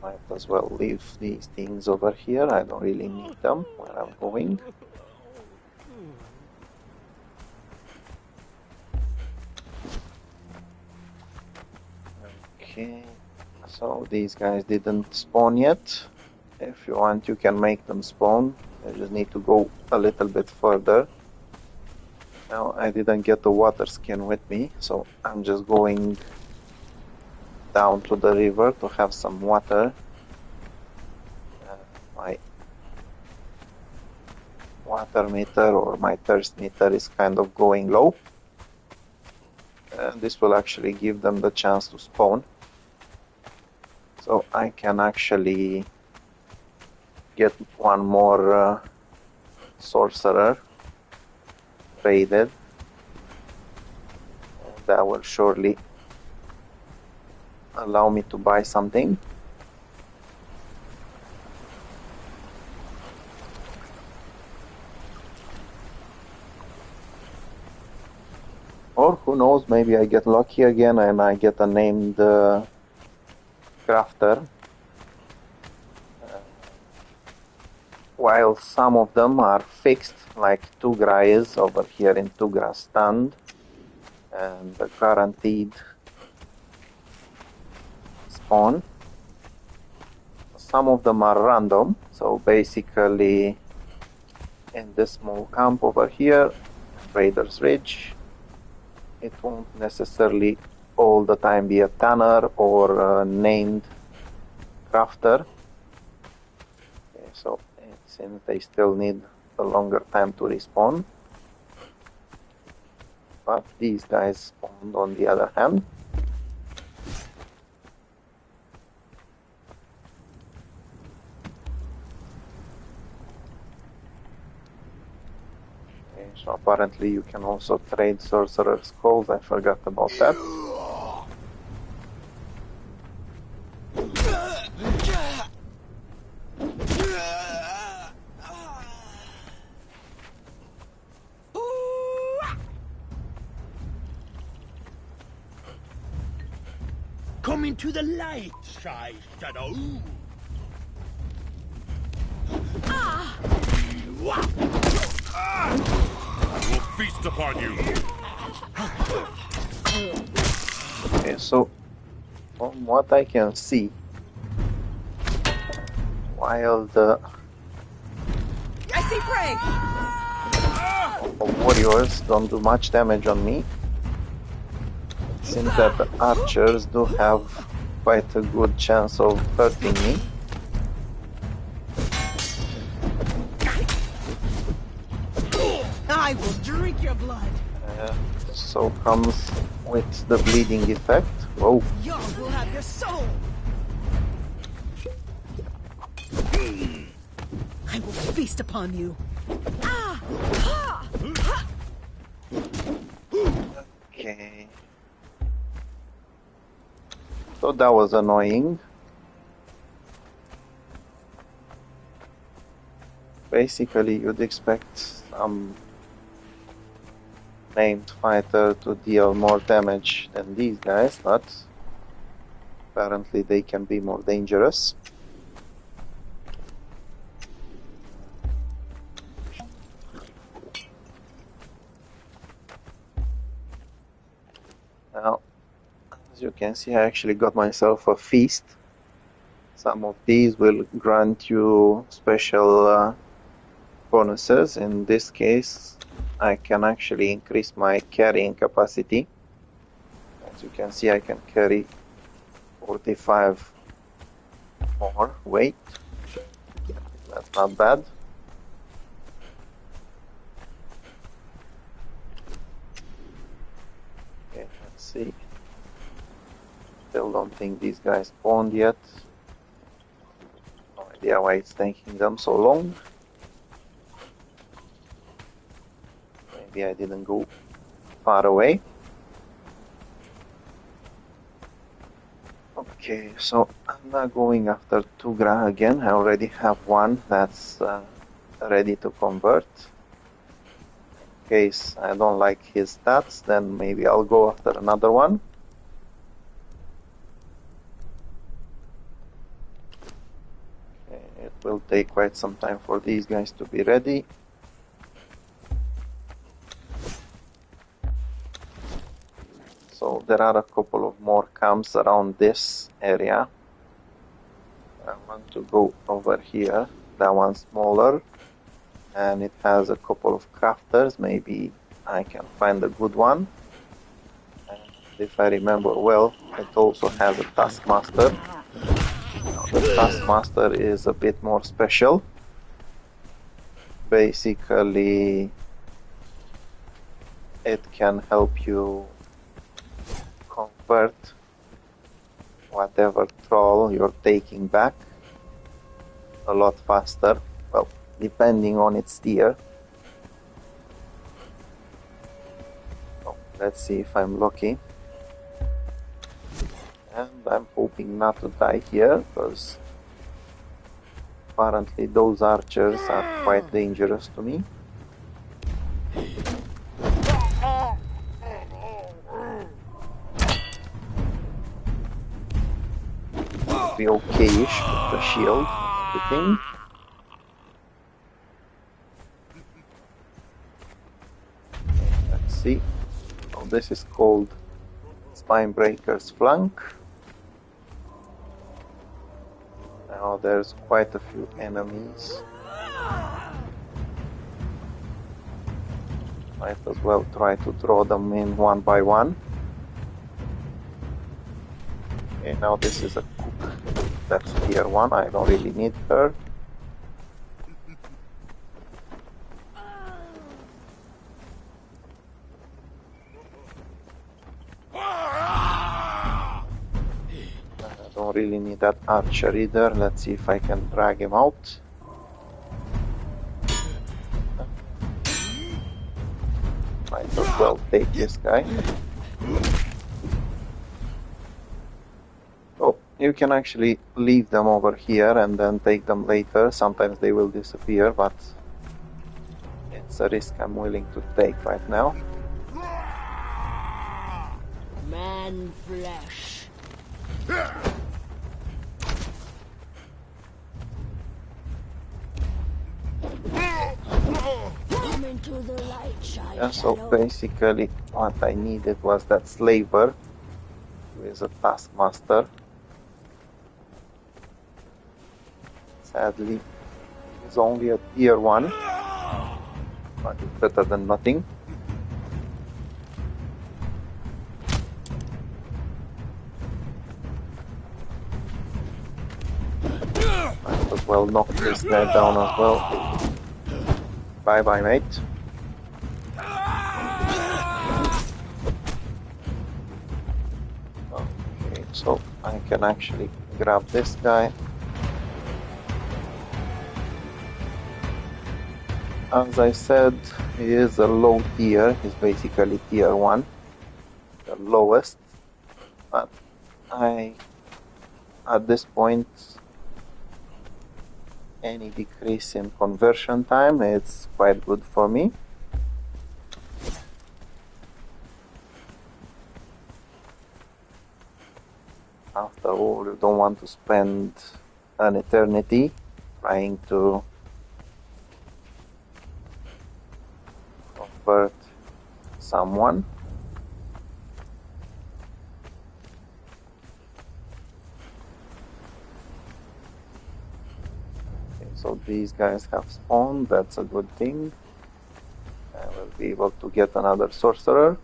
Might as well leave these things over here, I don't really need them where I'm going. Okay, so these guys didn't spawn yet. If you want, you can make them spawn. I just need to go a little bit further. Now, I didn't get the water skin with me, so I'm just going down to the river to have some water. My water meter or my thirst meter is kind of going low. And this will actually give them the chance to spawn. So I can actually get one more sorcerer traded. That will surely allow me to buy something. Or who knows, maybe I get lucky again and I get a named crafter. While some of them are fixed, like Tugra is over here in Tugra Stand, and the guaranteed spawn. Some of them are random, so basically in this small camp over here, Raiders Ridge, it won't necessarily all the time be a tanner or a named crafter. Okay, so it seems they still need a longer time to respawn. But these guys spawned on the other hand. Okay, so apparently you can also trade sorcerer skulls. I forgot about that. Come into the light, shy shadow. I will feast upon you. Okay, so from what I can see, while the I see prey! warriors don't do much damage on me, it seems that the archers do have quite a good chance of hurting me. I will drink your blood. So comes with the bleeding effect. Whoa. Y'all will have your soul. I will feast upon you. Okay. So that was annoying. Basically, you'd expect some named fighter to deal more damage than these guys, but apparently they can be more dangerous. Now, as you can see, I actually got myself a feast. Some of these will grant you special bonuses. In this case, I can actually increase my carrying capacity. As you can see, I can carry 45 more weight. That's not bad. Okay, let's see. Still don't think these guys spawned yet. No idea why it's taking them so long. Maybe I didn't go far away. Okay, so I'm not going after Tugra again. I already have one that's ready to convert. In case I don't like his stats, then maybe I'll go after another one. Okay, it will take quite some time for these guys to be ready. So there are a couple of more camps around this area. I want to go over here. That one's smaller and it has a couple of crafters. Maybe I can find a good one. And if I remember well, it also has a taskmaster. Now, the taskmaster is a bit more special. Basically, it can help you convert whatever thrall you're taking back a lot faster, well, depending on its tier. So, let's see if I'm lucky. And I'm hoping not to die here, because apparently those archers are quite dangerous to me. Be okay-ish with the shield, everything. Let's see. Oh, this is called Spinebreaker's Flank. Now there's quite a few enemies. Might as well try to draw them in one by one. Now this is a cook. That's tier 1. I don't really need her. I don't really need that archer either. Let's see if I can drag him out. Might as well take this guy. Oh, you can actually leave them over here and then take them later. Sometimes they will disappear, but it's a risk I'm willing to take right now. Man flesh. Come into the light, shy Yeah, so shadow. basically what I needed was that slaver who is a taskmaster. Sadly, he's only a tier 1, but it's better than nothing. Might as well knock this guy down as well. Bye bye, mate. Okay, so I can actually grab this guy. As I said, he is a low tier. He's basically tier 1, the lowest. But at this point, any decrease in conversion time, it's quite good for me. After all, you don't want to spend an eternity trying to convert someone. Okay, so these guys have spawned, that's a good thing. I will be able to get another sorcerer.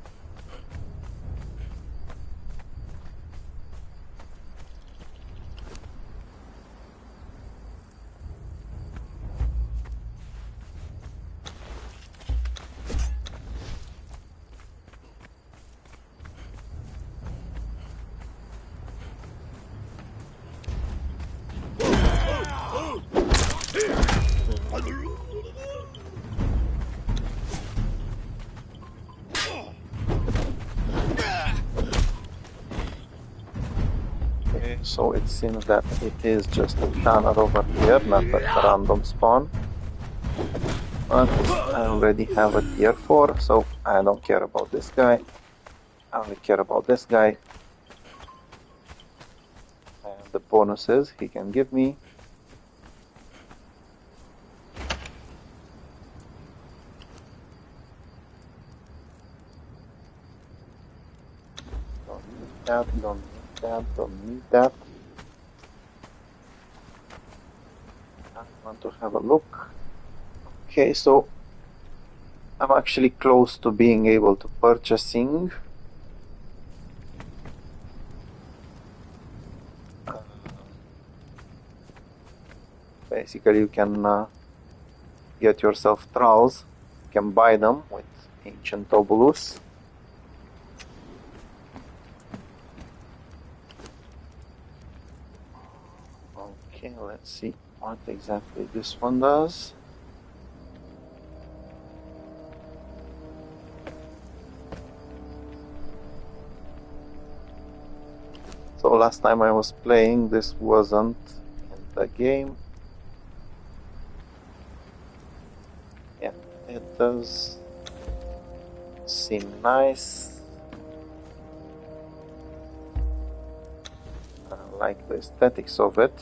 Okay, so it seems that it is just a tunnel over here, not a random spawn. But I already have a tier 4, so I don't care about this guy. I only care about this guy. And the bonuses he can give me. Don't need that, don't need that, don't need that. I want to have a look. Okay, so I'm actually close to being able to purchasing. Basically, you can get yourself thralls. You can buy them with ancient obulus. Okay, let's see what exactly this one does. So last time I was playing, this wasn't in the game. Yeah, it does seem nice. I like the aesthetics of it.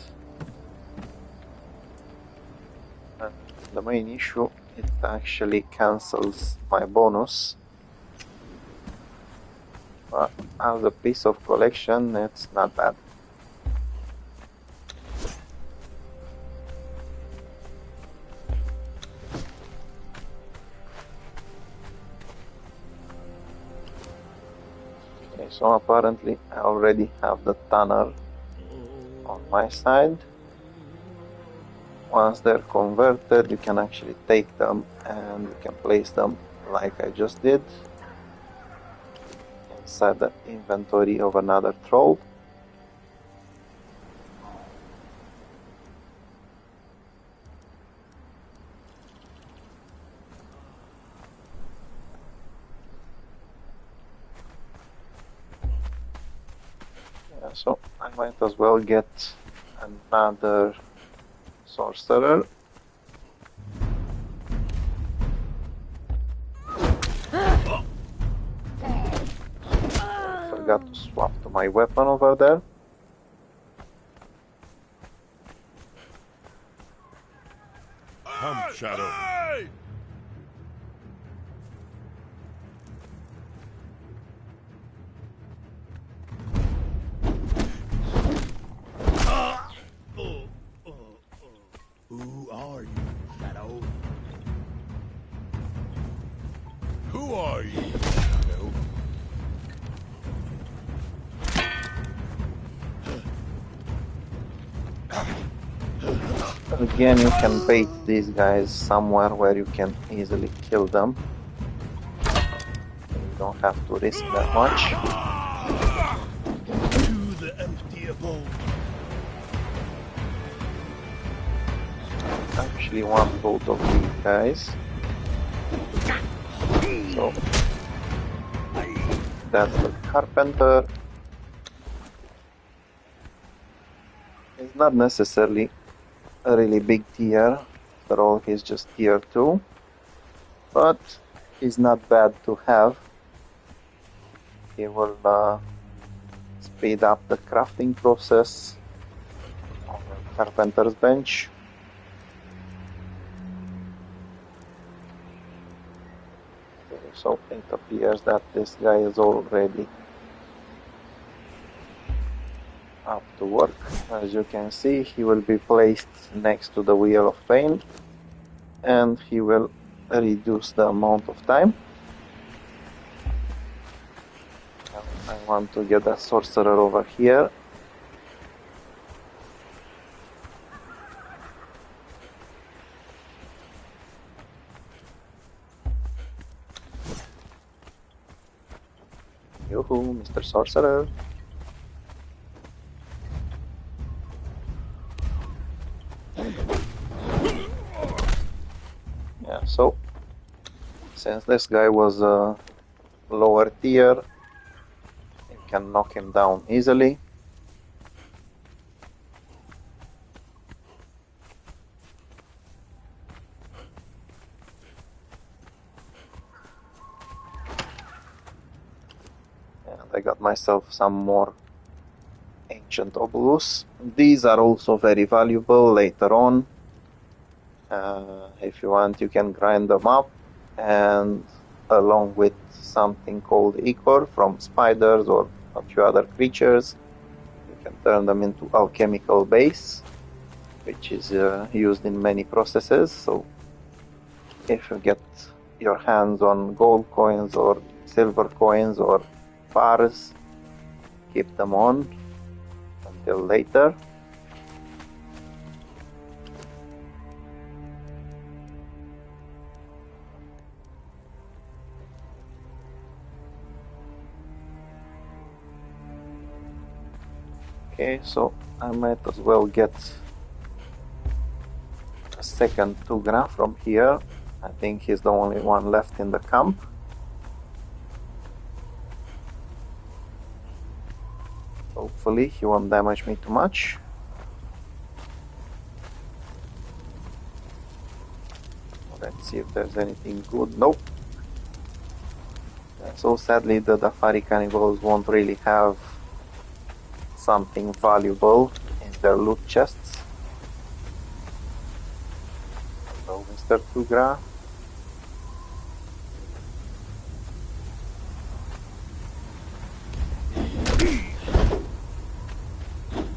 And the main issue, it actually cancels my bonus. But as a piece of collection, it's not bad. Okay, so apparently I already have the tunnel my side. Once they're converted, you can actually take them and you can place them like I just did inside the inventory of another thrall. Yeah, so I might as well get another sorcerer. I forgot to swap to my weapon over there. Come, Shadow. Who are you, Shadow? Who are you, Shadow? Again, you can bait these guys somewhere where you can easily kill them. You don't have to risk that much. To the empty abode. I actually want both of these guys. So that's the carpenter. It's not necessarily a really big tier, after all he's just tier 2, but he's not bad to have. He will speed up the crafting process on the carpenter's bench. Okay, so it appears that this guy is already up to work. As you can see, he will be placed next to the Wheel of Pain and he will reduce the amount of time. I want to get a sorcerer over here. Yoo-hoo, Mr. Sorcerer. Yeah, so since this guy was a lower tier, you can knock him down easily. And I got myself some more ancient obulus. These are also very valuable later on. If you want, you can grind them up, and along with something called ichor from spiders or a few other creatures, you can turn them into alchemical base, which is used in many processes. So if you get your hands on gold coins or silver coins or bars, keep them on until later. Okay, so I might as well get a second Tugra from here. I think he's the only one left in the camp. Hopefully he won't damage me too much. Let's see if there's anything good. Nope. So sadly the Dafari cannibals won't really have something valuable in their loot chests. Hello, Mr. Tugra.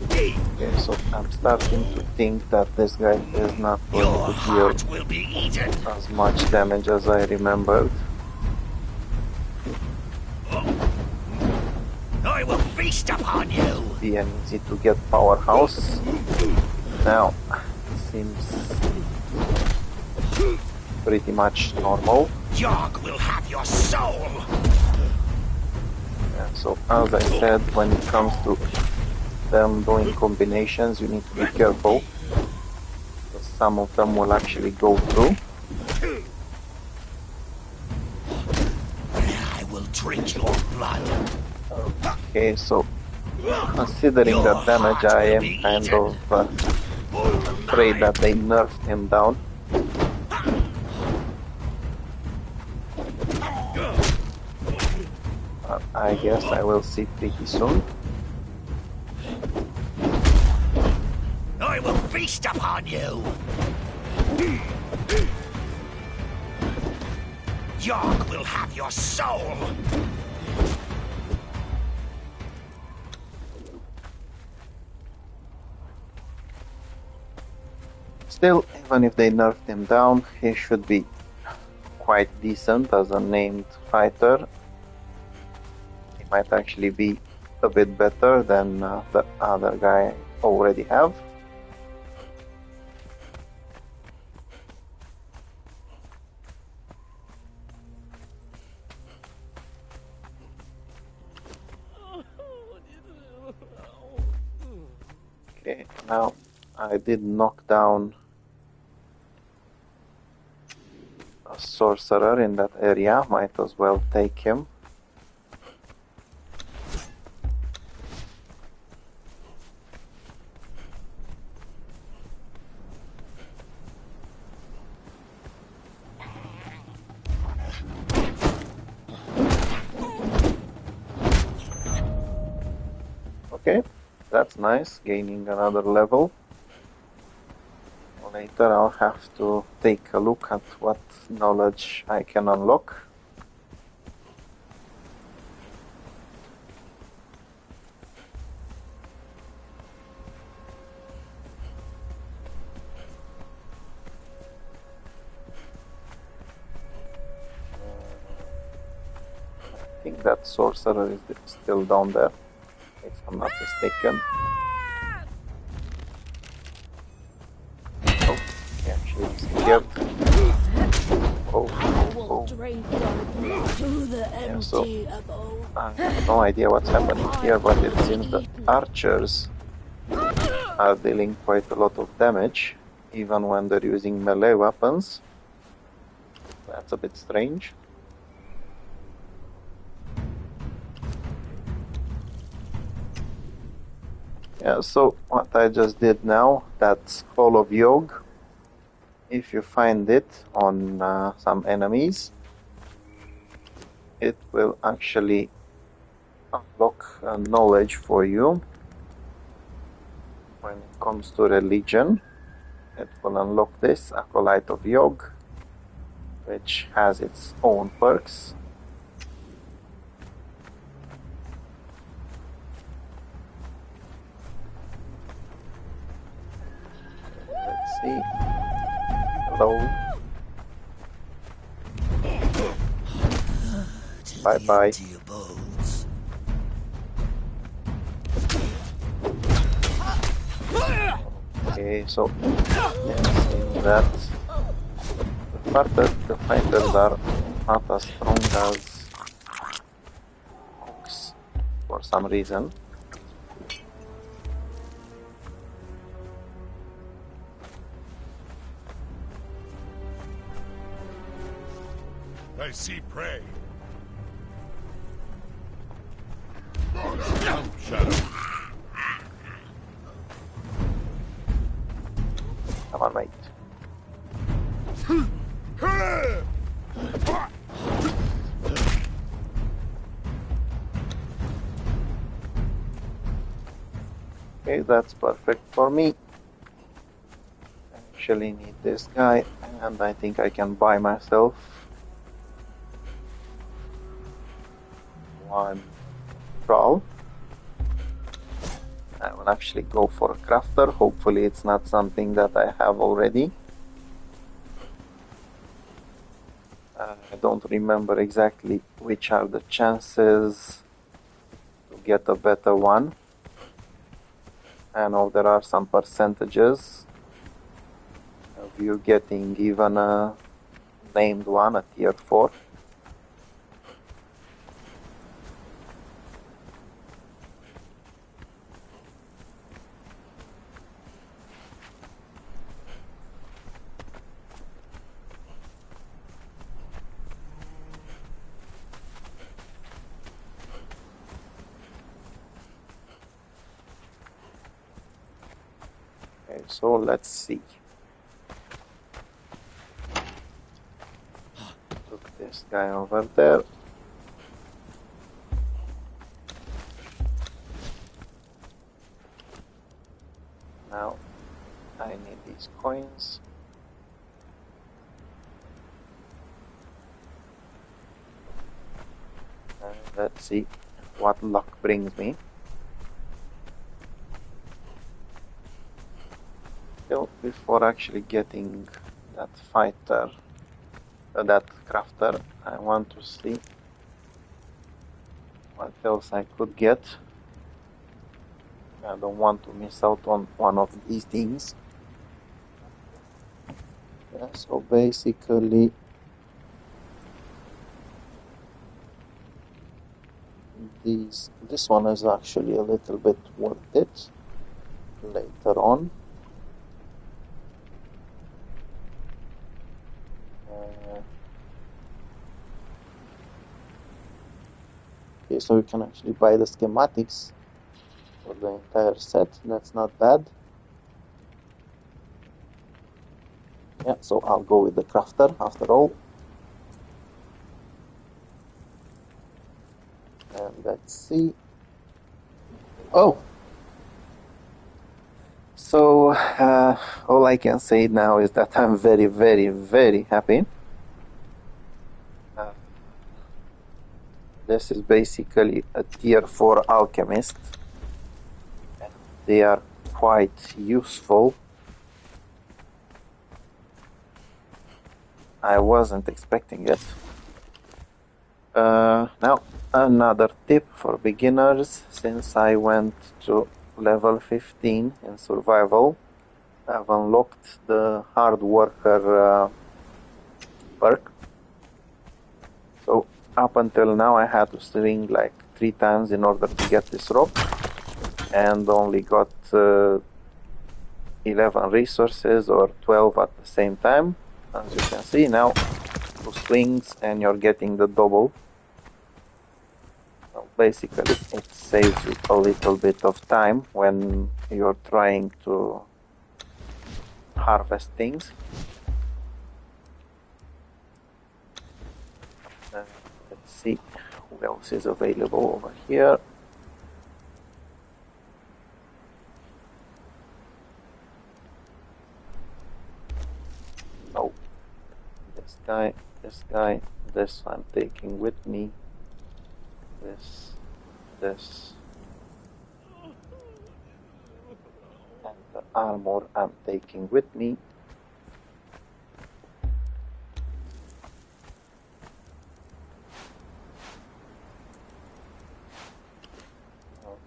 Okay, so I'm starting to think that this guy is not going to deal as much damage as I remembered. I will feast upon you. Be an easy to get powerhouse. Now, seems pretty much normal. Yogg will have your soul. And so, as I said, when it comes to them doing combinations, you need to be careful, because some of them will actually go through. I will drink your blood. Okay, so considering the damage, I am kind of afraid that they nerfed him down. I guess I will see pretty soon. I will feast upon you. Yogg will have your soul. Still, even if they nerfed him down, he should be quite decent as a named fighter. He might actually be a bit better than the other guy I already have. Okay, now I did knock down a sorcerer in that area, might as well take him. Okay, that's nice, gaining another level. Later I'll have to take a look at what knowledge I can unlock. I think that sorcerer is still down there, if I'm not mistaken. Oh, he actually disappeared. Oh, I will oh. drink your blood to the empty so- abode. I have no idea what's happening here, but it seems the archers are dealing quite a lot of damage, even when they're using melee weapons. That's a bit strange. Yeah, so what I just did now, that's Hall of Yogg. If you find it on some enemies, it will actually unlock knowledge for you. When it comes to religion, it will unlock this Acolyte of Yogg, which has its own perks. Let's see. Hello. Bye bye. Okay, so seeing that the fact that the fighters are not as strong as monks for some reason. I see prey. Shadow. Come on, mate. Okay, that's perfect for me. I actually need this guy, and I think I can buy myself one thrall. I will actually go for a crafter. Hopefully it's not something that I have already. I don't remember exactly which are the chances to get a better one. I know there are some percentages of you getting even a named one, a tier 4. Okay, so let's see. Took this guy over there. Now I need these coins. And let's see what luck brings me. Still, before actually getting that fighter, that crafter, I want to see what else I could get. I don't want to miss out on one of these things. Yeah, so basically this one is actually a little bit worth it later on. Okay, so you can actually buy the schematics for the entire set. That's not bad. Yeah, so I'll go with the crafter after all. And let's see. Oh! So, all I can say now is that I'm very, very, very happy. This is basically a tier 4 alchemist. And they are quite useful. I wasn't expecting it. Now, another tip for beginners, since I went to level 15 in survival, I've unlocked the hard worker perk. So up until now I had to swing like 3 times in order to get this rope, and only got 11 resources or 12 at the same time. As you can see now, 2 swings and you're getting the double. So basically it saves you a little bit of time when you're trying to harvest things. Let's see who else is available over here. Oh, this guy, this I'm taking with me. This, and the armor I'm taking with me.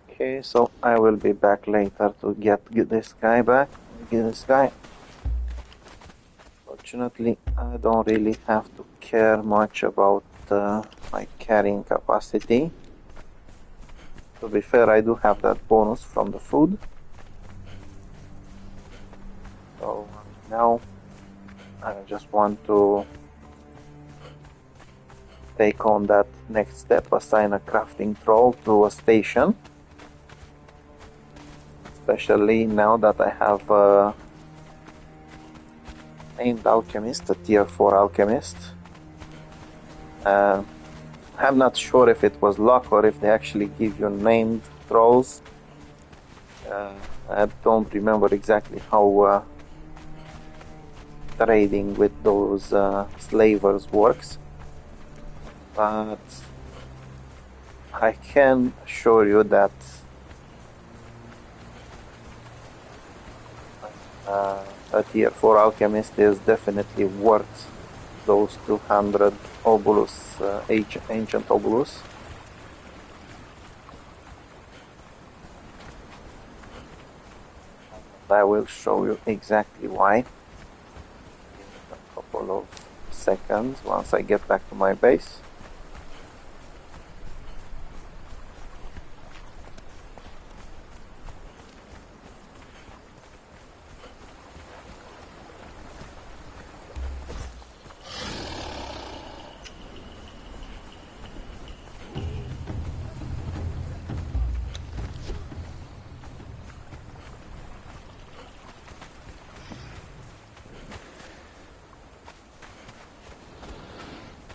Okay, so I will be back later to get this guy back. Get this guy. Fortunately, I don't really have to care much about my carrying capacity. To be fair, I do have that bonus from the food. So now I just want to take on that next step, assign a crafting thrall to a station. Especially now that I have a named alchemist, a tier 4 alchemist. I'm not sure if it was luck or if they actually give you named thralls. I don't remember exactly how trading with those slavers works, but I can assure you that a tier 4 alchemist is definitely worth those 200 obulus, ancient obulus. I will show you exactly why. Give me a couple of seconds once I get back to my base.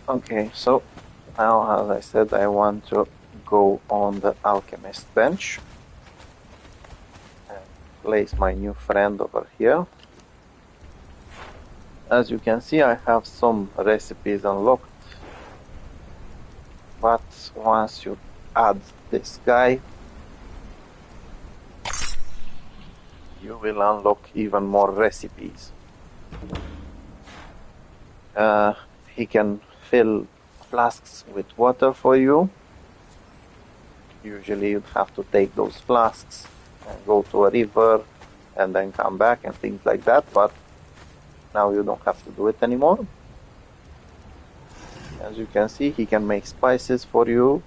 Okay, so now, as I said, I want to go on the alchemist bench and place my new friend over here. As you can see, I have some recipes unlocked, but once you add this guy, you will unlock even more recipes. He can fill flasks with water for you. Usually you'd have to take those flasks and go to a river and then come back and things like that, but now you don't have to do it anymore. As you can see, he can make spices for you,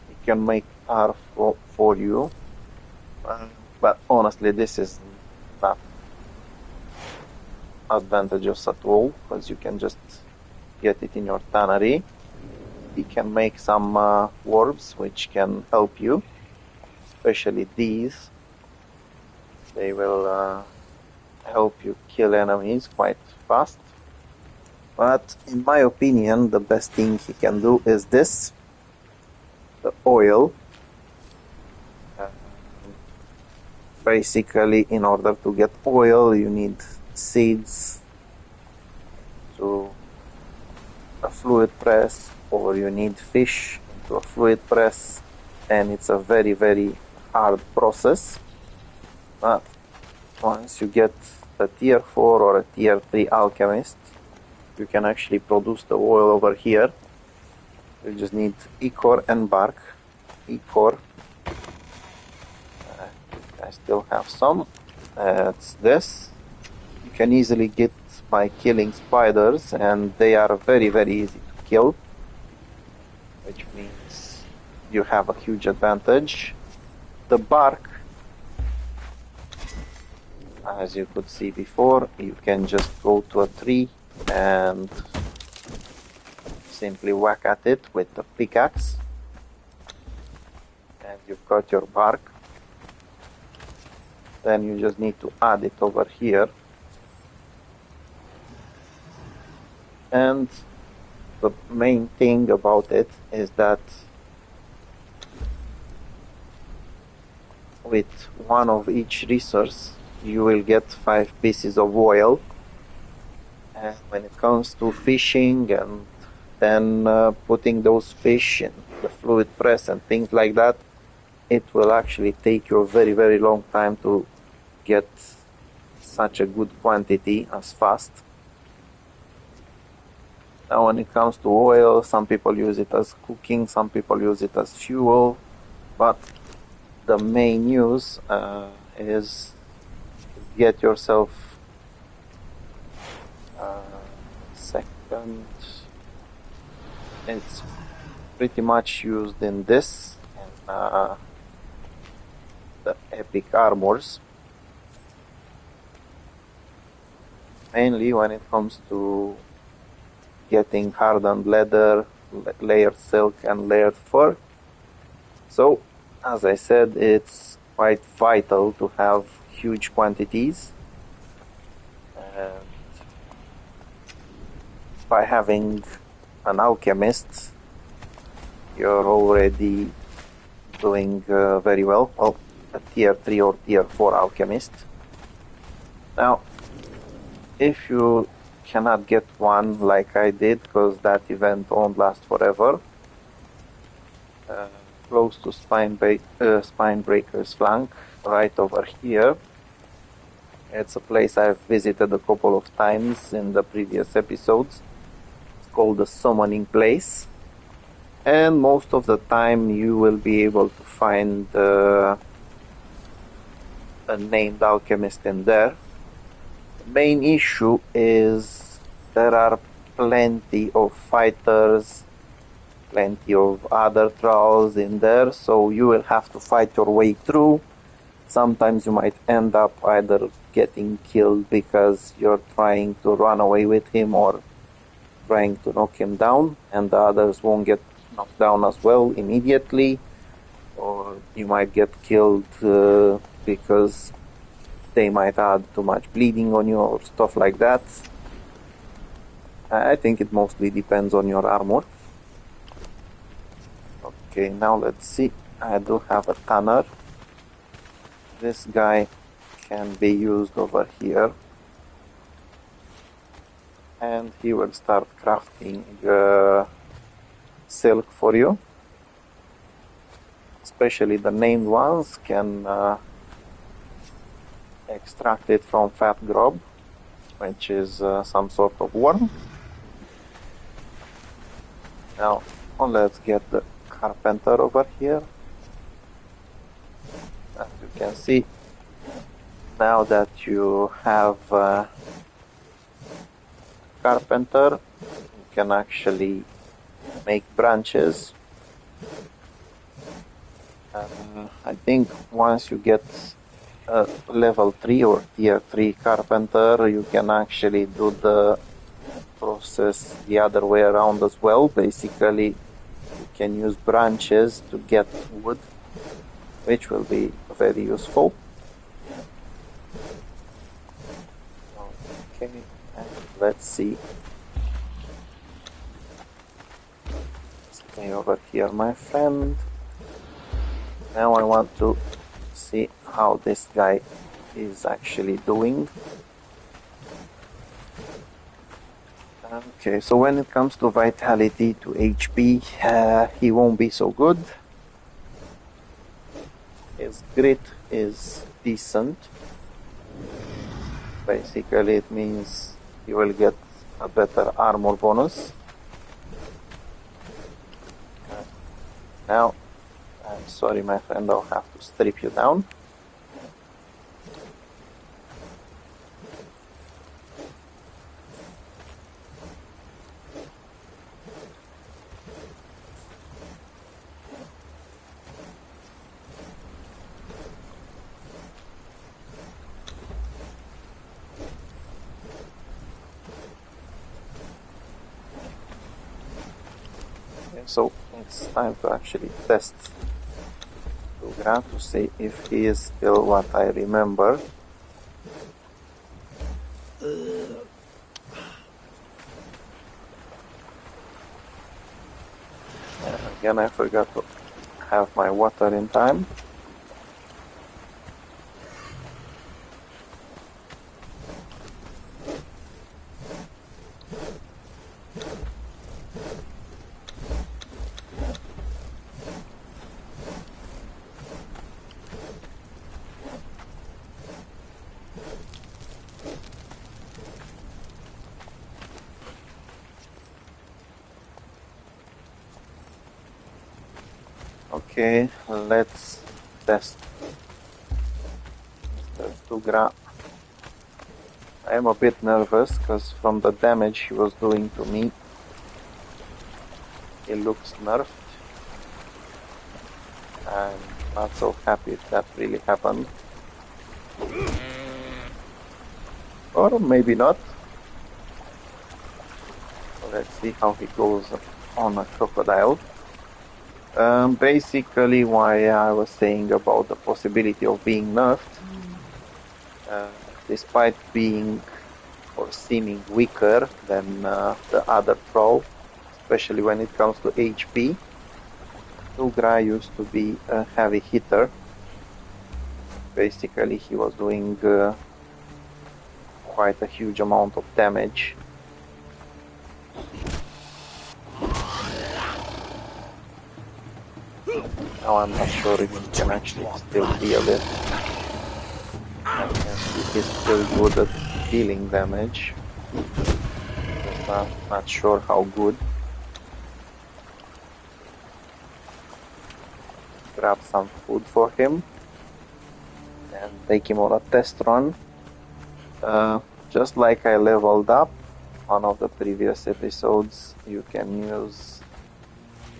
he can make tar for you, but honestly this is not advantageous at all, because you can just get it in your tannery. He can make some orbs which can help you, especially these. They will help you kill enemies quite fast. But in my opinion, the best thing he can do is this, the oil. Basically, in order to get oil, you need seeds to a fluid press, or you need fish into a fluid press, and it's a very, very hard process. But once you get a tier 4 or a tier 3 alchemist, you can actually produce the oil over here. You just need ichor and bark. Ichor, I still have some. It's this. You can easily get by killing spiders, and they are very, very easy to kill, which means you have a huge advantage. The bark, as you could see before, you can just go to a tree and simply whack at it with the pickaxe, and you've got your bark. Then you just need to add it over here, and the main thing about it is that with one of each resource you will get 5 pieces of oil. And when it comes to fishing and then putting those fish in the fluid press and things like that, it will actually take you a very, very long time to get such a good quantity as fast. Now when it comes to oil, some people use it as cooking, some people use it as fuel, but the main use is to get yourself second. It's pretty much used in this, in the epic armors, mainly when it comes to getting hardened leather, layered silk and layered fur. So, as I said, it's quite vital to have huge quantities, and by having an alchemist, you're already doing very well. Well, a tier 3 or tier 4 alchemist. Now, if you cannot get one like I did, because that event won't last forever, close to Spinebreaker's flank, right over here. It's a place I've visited a couple of times in the previous episodes. It's called the Summoning Place, and most of the time you will be able to find a named alchemist in there. The main issue is there are plenty of fighters, plenty of other thralls in there, so you will have to fight your way through. Sometimes you might end up either getting killed because you're trying to run away with him or trying to knock him down, and the others won't get knocked down as well immediately, or you might get killed because they might add too much bleeding on you or stuff like that. I think it mostly depends on your armor. Okay, now let's see. I do have a tanner. This guy can be used over here. And he will start crafting silk for you. Especially the named ones can extract it from fat grub, which is some sort of worm. Now, let's get the carpenter over here. As you can see, now that you have carpenter, you can actually make branches. I think once you get level 3 or tier 3 carpenter, you can actually do the process the other way around as well. Basically, you can use branches to get wood, which will be very useful. Okay, and let's see. Stay over here, my friend. Now I want to see how this guy is actually doing. Okay, so when it comes to vitality, to HP, he won't be so good. His grit is decent. Basically, it means you will get a better armor bonus. Now, I'm sorry, my friend, I'll have to strip you down. So it's time to actually test Tugra to see if he is still what I remember. Again, I forgot to have my water in time. Okay, let's test Mr. Tugra. I am a bit nervous because from the damage he was doing to me, he looks nerfed. I'm not so happy if that really happened. Or maybe not. Let's see how he goes on a crocodile. Basically, why I was saying about the possibility of being nerfed, despite being or seeming weaker than the other thrall, especially when it comes to HP, Tugra used to be a heavy hitter. Basically, he was doing quite a huge amount of damage. Now I'm not sure if he can actually still deal it. I can see he's still good at dealing damage. Just not sure how good. Grab some food for him. and take him on a test run. Just like I leveled up one of the previous episodes, you can use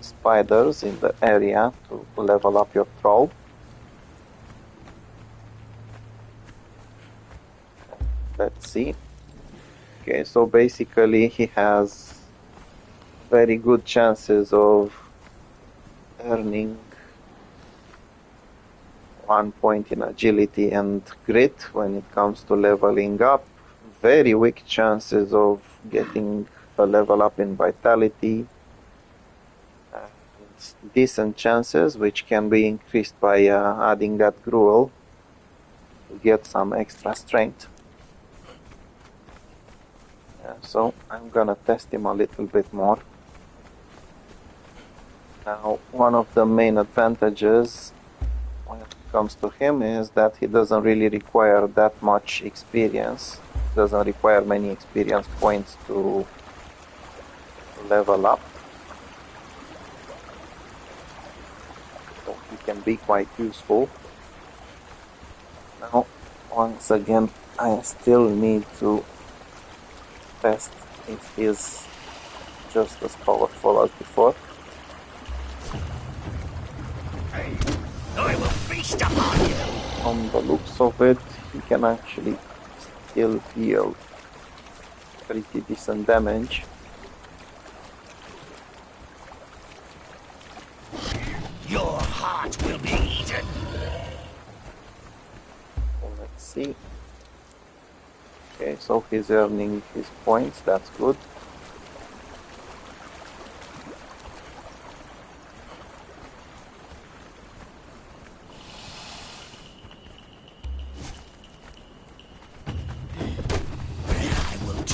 spiders in the area to level up your troll. Let's see. Okay, so basically he has very good chances of earning 1 point in agility and grit when it comes to leveling up. Very weak chances of getting a level up in vitality. Decent chances, which can be increased by adding that gruel to get some extra strength. So I'm gonna test him a little bit more. Now, one of the main advantages when it comes to him is that he doesn't really require that much experience. Doesn't require many experience points to level up. So he can be quite useful. Now, once again, I still need to test if he's just as powerful as before. I will feast upon you. From the looks of it, he can actually still deal pretty decent damage. Your heart will be eaten. So let's see. Okay, so he's earning his points, that's good.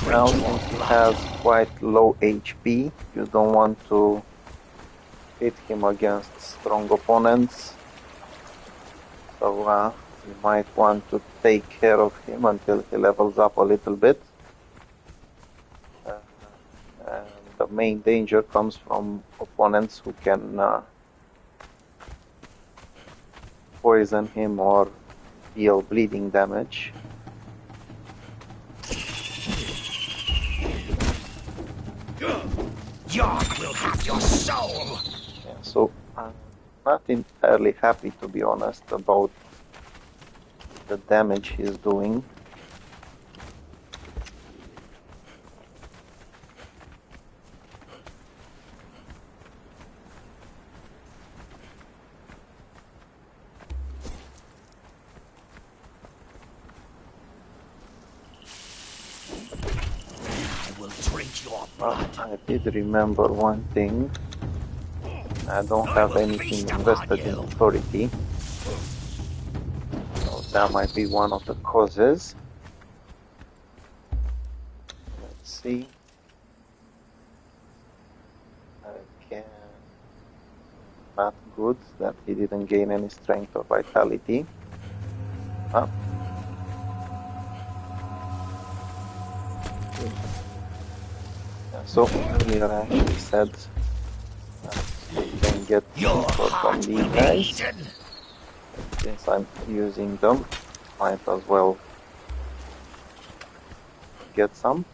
Now, since he has quite low HP, you don't want to hit him against strong opponents. So you might want to take care of him until he levels up a little bit. And the main danger comes from opponents who can poison him or deal bleeding damage. Yard will have your soul. Yeah, so I'm not entirely happy, to be honest, about the damage he's doing. I did remember one thing. I don't have anything invested in authority. So that might be one of the causes. Let's see. Okay. Not good that he didn't gain any strength or vitality. Huh? So earlier I actually said you can get info from these guys. Since I'm using them, might as well get some.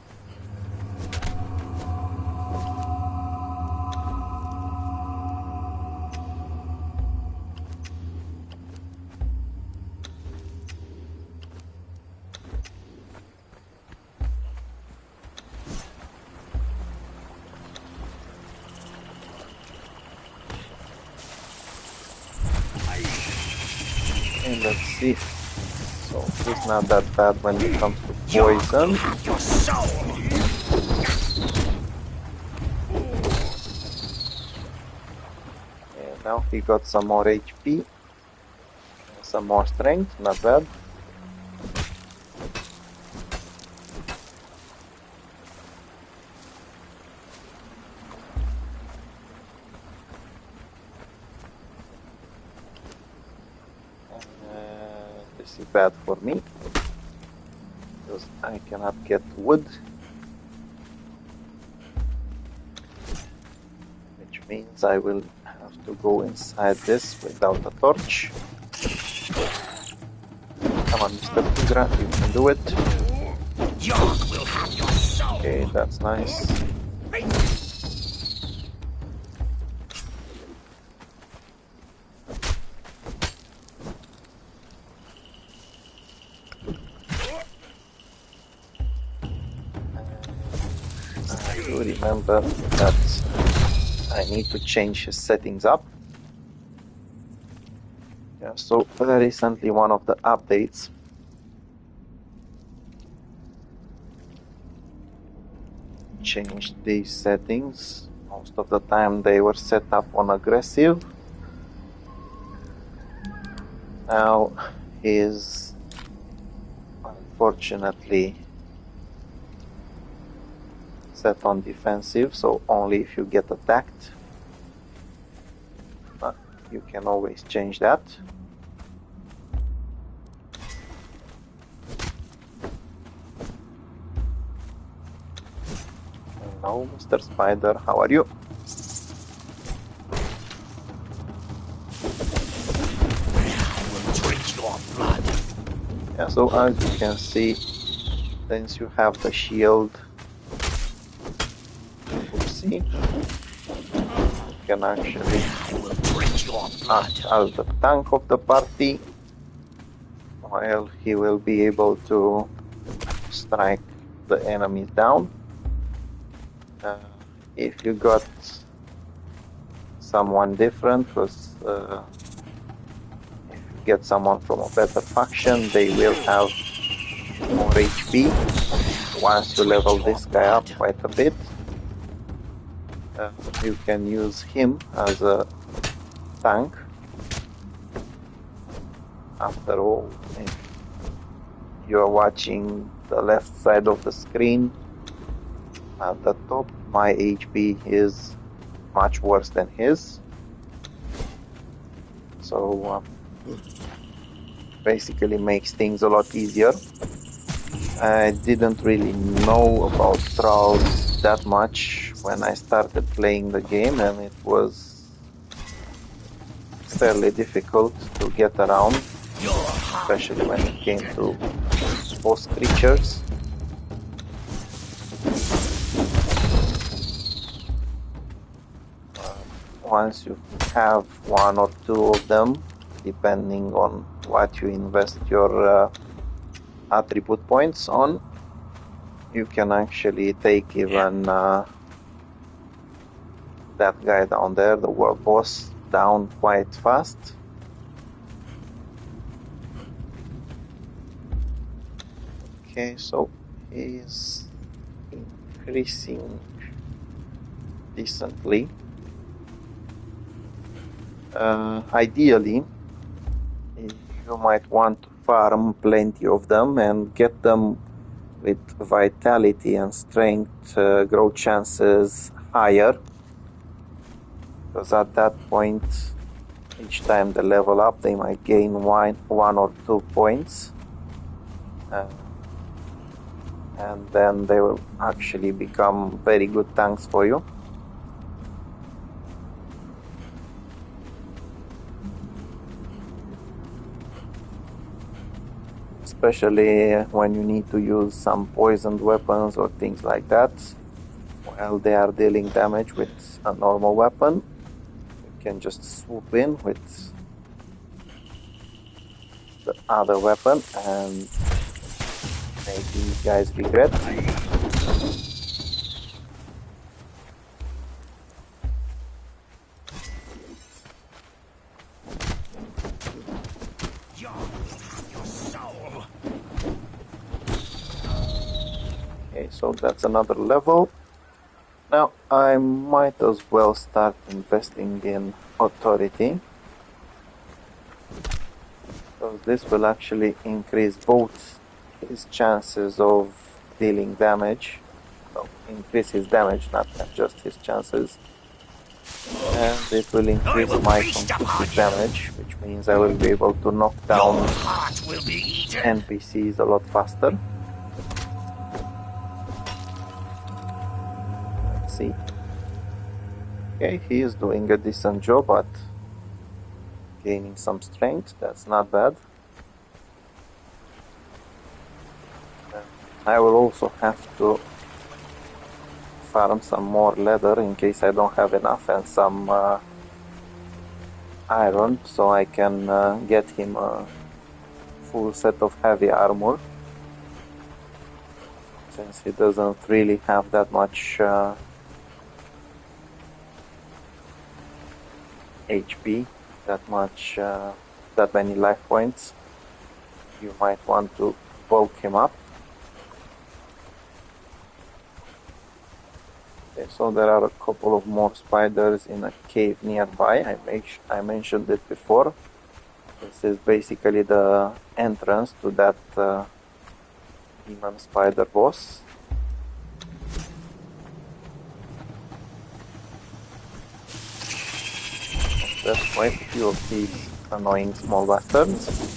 And let's see. So he's not that bad when it comes to poison. And now he got some more HP. Some more strength, not bad. This is bad for me because I cannot get wood, which means I will have to go inside this without a torch. on, Mr. Tigra, you can do it. York will have your soul. Okay, that's nice. I do remember that I need to change his settings up. Yeah, so very recently one of the updates changed these settings. Most of the time they were set up on aggressive. Now he's unfortunately set on defensive, so only if you get attacked. But you can always change that. Hello, Mr. Spider, how are you? I will drink your blood. Yeah, so as you can see, since you have the shield, oopsie, you can actually I will drink your act blood. as the tank of the party, while he will be able to strike the enemies down. If you got someone different, because if you get someone from a better faction, they will have more HP once you level this guy up quite a bit. You can use him as a tank. After all, if you're watching the left side of the screen, at the top, my HP is much worse than his. So basically makes things a lot easier. I didn't really know about thralls that much when I started playing the game, and it was fairly difficult to get around, especially when it came to boss creatures. Once you have one or two of them, depending on what you invest your attribute points on, you can actually take even that guy down there, the world boss, down quite fast. Okay, so he's increasing decently. Ideally, you might want to farm plenty of them and get them with vitality and strength growth chances higher, because at that point, each time they level up, they might gain one or 2 points, and then they will actually become very good tanks for you. Especially when you need to use some poisoned weapons or things like that, while they are dealing damage with a normal weapon, you can just swoop in with the other weapon and make these guys regret. Okay, so that's another level. Now I might as well start investing in authority, because this will actually increase both his chances of dealing damage, so increase his damage, not just his chances, and it will increase my conclusive damage, which means I will be able to knock down NPCs a lot faster. Let's see. Okay, he is doing a decent job at gaining some strength, that's not bad. I will also have to farm some more leather in case I don't have enough, and some iron, so I can get him a full set of heavy armor, since he doesn't really have that much HP, that many life points. You might want to bulk him up. Okay, so there are a couple of more spiders in a cave nearby. I mentioned it before. This is basically the entrance to that demon spider boss. There's quite a few of these annoying small bastards.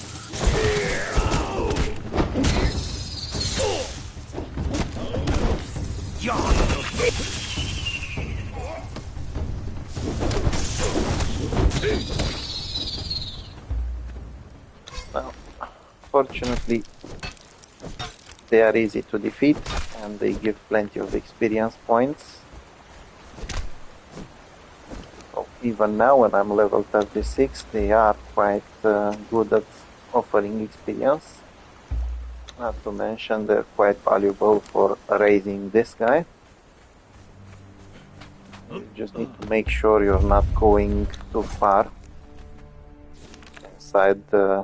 Now, fortunately, they are easy to defeat and they give plenty of experience points. So even now, when I'm level 36, they are quite good at offering experience. Not to mention, they're quite valuable for raising this guy. You just need to make sure you're not going too far inside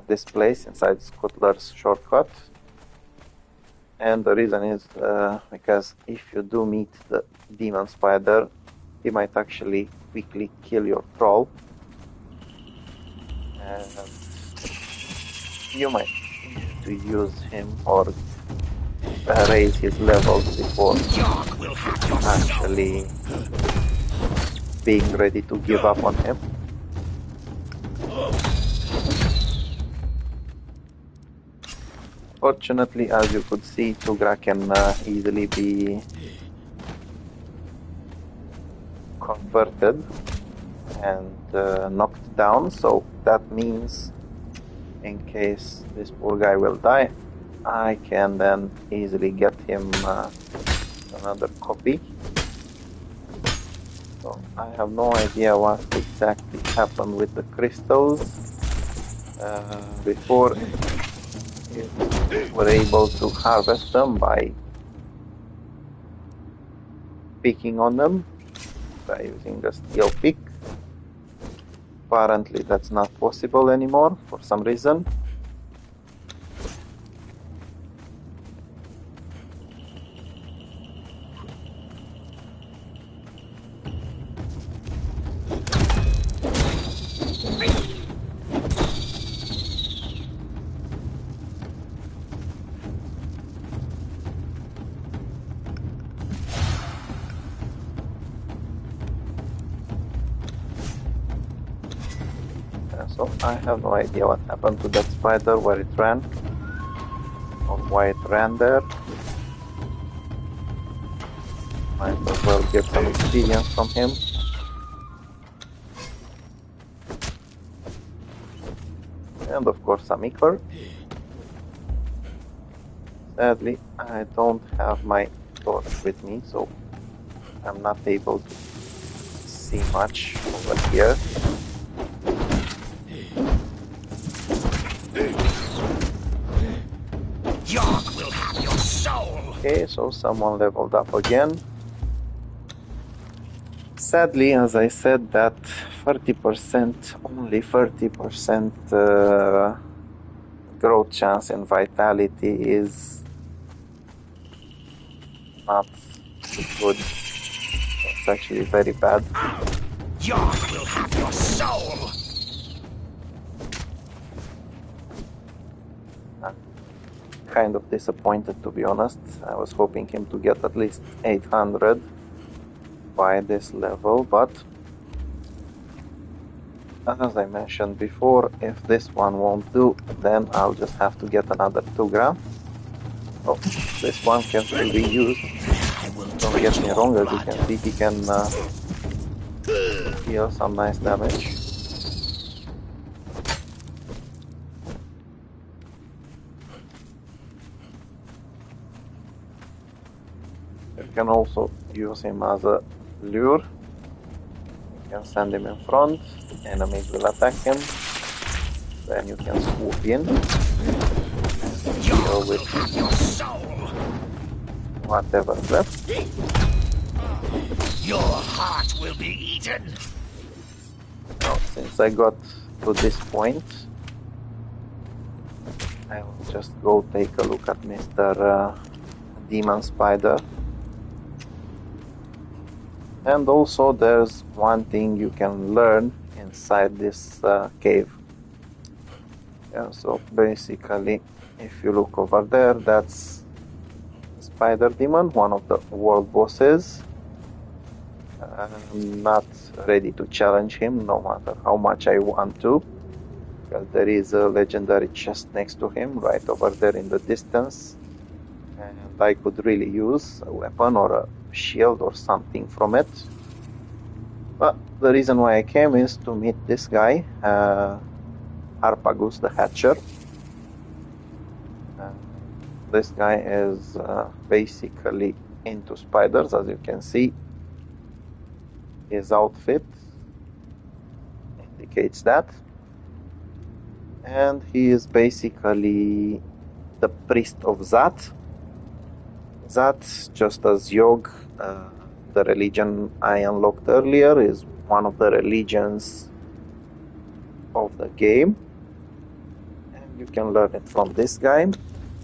this place, inside Scuttler's shortcut. And the reason is because if you do meet the demon spider, he might actually quickly kill your thrall. And you might need to use him or raise his levels before actually being ready to give up on him. Fortunately, as you could see, Tugra can easily be converted and knocked down, so that means in case this poor guy will die, I can then easily get him another copy. So I have no idea what exactly happened with the crystals. Before you were able to harvest them by picking on them, by using the steel pick. Apparently that's not possible anymore for some reason. So I have no idea what happened to that spider, where it ran, or why it ran there. Might as well get some experience from him. And of course some ichor. Sadly, I don't have my torch with me, so I'm not able to see much over here. Yark will have your soul. Okay, so someone leveled up again. Sadly, as I said, that 30%, only 30% growth chance and vitality is not good. It's actually very bad. Yark will have your soul. I'm kind of disappointed, to be honest. I was hoping him to get at least 800 by this level, but as I mentioned before, if this one won't do, then I'll just have to get another Tugra. Oh, this one can still be used. Don't get me wrong, as you can see, he can deal some nice damage. can also use him as a lure. You can send him in front, enemies will attack him, then you can swoop in, deal with Your soul! whatever's left. Your heart will be eaten! Now, since I got to this point, I will just go take a look at Mr. Demon Spider. And also there's one thing you can learn inside this cave. Yeah, so basically, if you look over there, that's Spider Demon, one of the world bosses. I'm not ready to challenge him, no matter how much I want to, because there is a legendary chest next to him, right over there in the distance, and I could really use a weapon or a shield or something from it. But the reason why I came is to meet this guy, Harpagus the Hatcher. This guy is basically into spiders, as you can see. His outfit indicates that. And he is basically the priest of Zat. Zat, just as Yog, the religion I unlocked earlier, is one of the religions of the game. And you can learn it from this guy.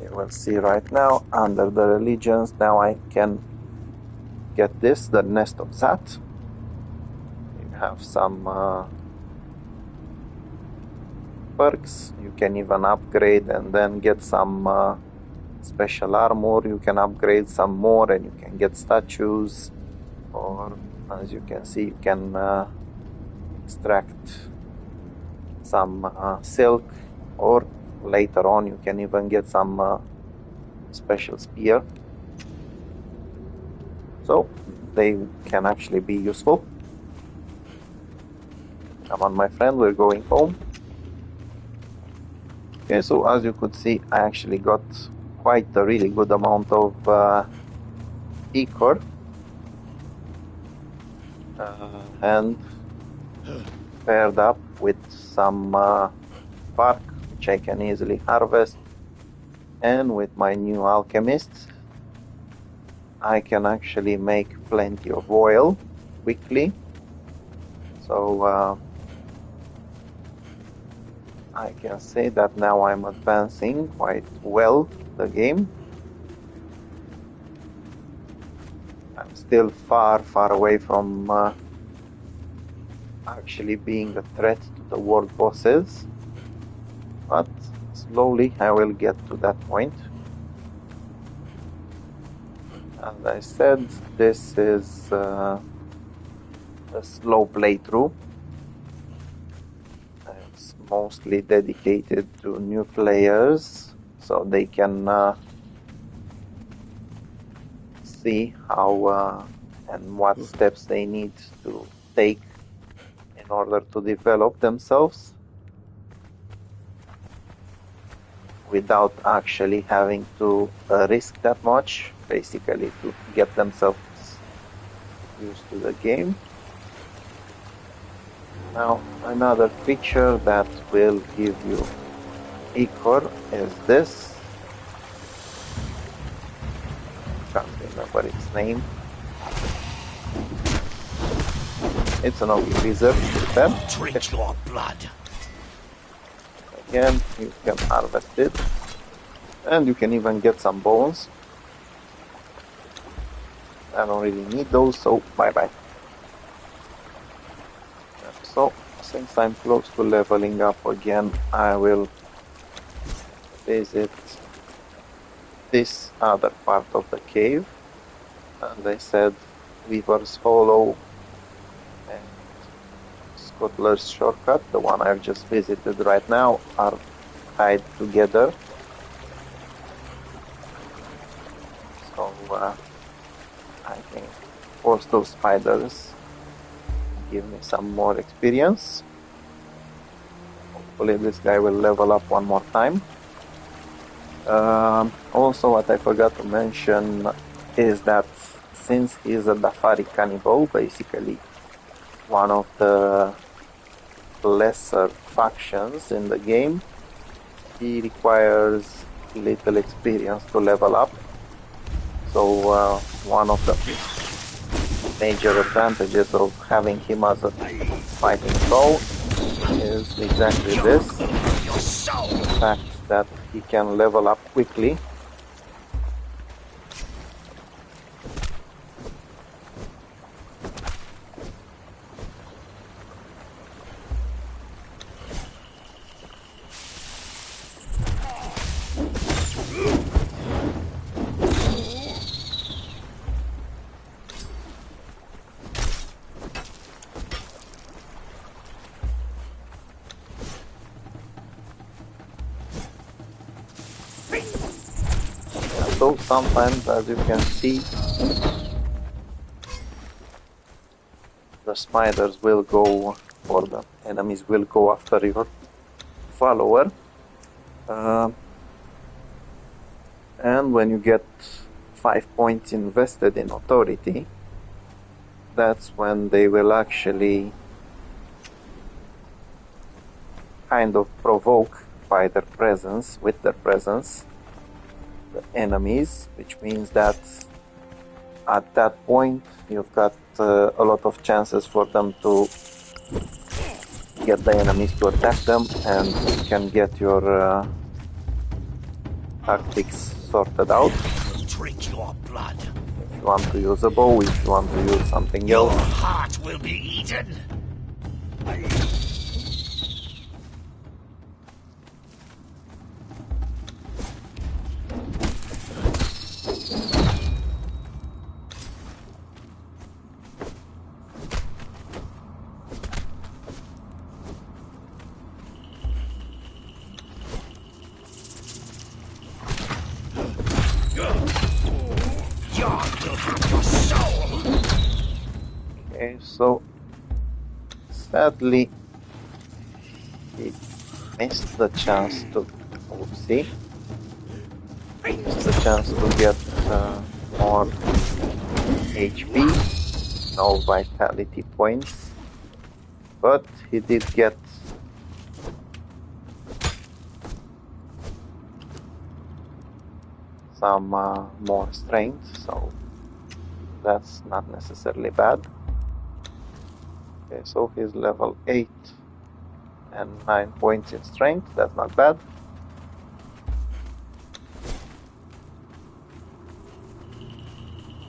You will see right now, under the religions, now I can get this, the Nest of Zat. You have some perks, you can even upgrade and then get some special armor, you can upgrade some more and you can get statues, or as you can see, you can extract some silk, or later on you can even get some special spear. So they can actually be useful. Come on, my friend, we're going home. Okay, so as you could see, I actually got quite a really good amount of ichor, and paired up with some bark, which I can easily harvest, and with my new alchemist, I can actually make plenty of oil quickly. So I can say that now I'm advancing quite well the game. I'm still far away from actually being a threat to the world bosses, but slowly I will get to that point. As I said, this is a slow playthrough. It's mostly dedicated to new players, so they can see how and what steps they need to take in order to develop themselves without actually having to risk that much, basically to get themselves used to the game. Now, another feature that will give you ichor is this. Can't remember its name. It's an ugly wizard. Drink your blood. Again, you can harvest it, and you can even get some bones. I don't really need those, so bye-bye. So, since I'm close to leveling up again, I will visit this other part of the cave. As I said, Weaver's Hollow and Scuttler's Shortcut, the one I've just visited right now, are tied together. So I can force those spiders, give me some more experience. Hopefully this guy will level up one more time. Also, what I forgot to mention is that since he's a Dafari cannibal, basically one of the lesser factions in the game, he requires little experience to level up. So one of the major advantages of having him as a fighting thrall is exactly this, the fact that he can level up quickly. So sometimes, as you can see, the spiders will go, or the enemies will go after your follower. And when you get 5 points invested in authority, that's when they will actually kind of provoke by their presence, with their presence, the enemies, which means that at that point you've got a lot of chances for them to get the enemies to attack them, and you can get your tactics sorted out. Drink your blood. If you want to use a bow, if you want to use something Your else. heart will be eaten. Okay, so sadly he missed the chance to, oopsie, missed the chance to get more HP, no vitality points, but he did get some more strength, so that's not necessarily bad. Okay, so he's level 8 and 9 points in strength, that's not bad.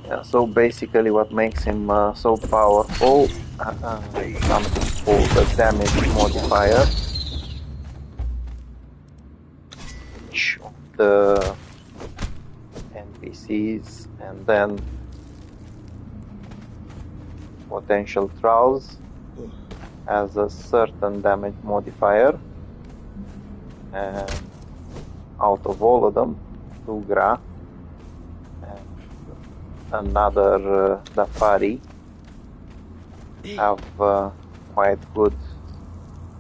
Yeah, so basically what makes him so powerful is something called the damage modifier, which the NPCs and then potential thralls has a certain damage modifier, and out of all of them, Tugra and another Dafari have quite good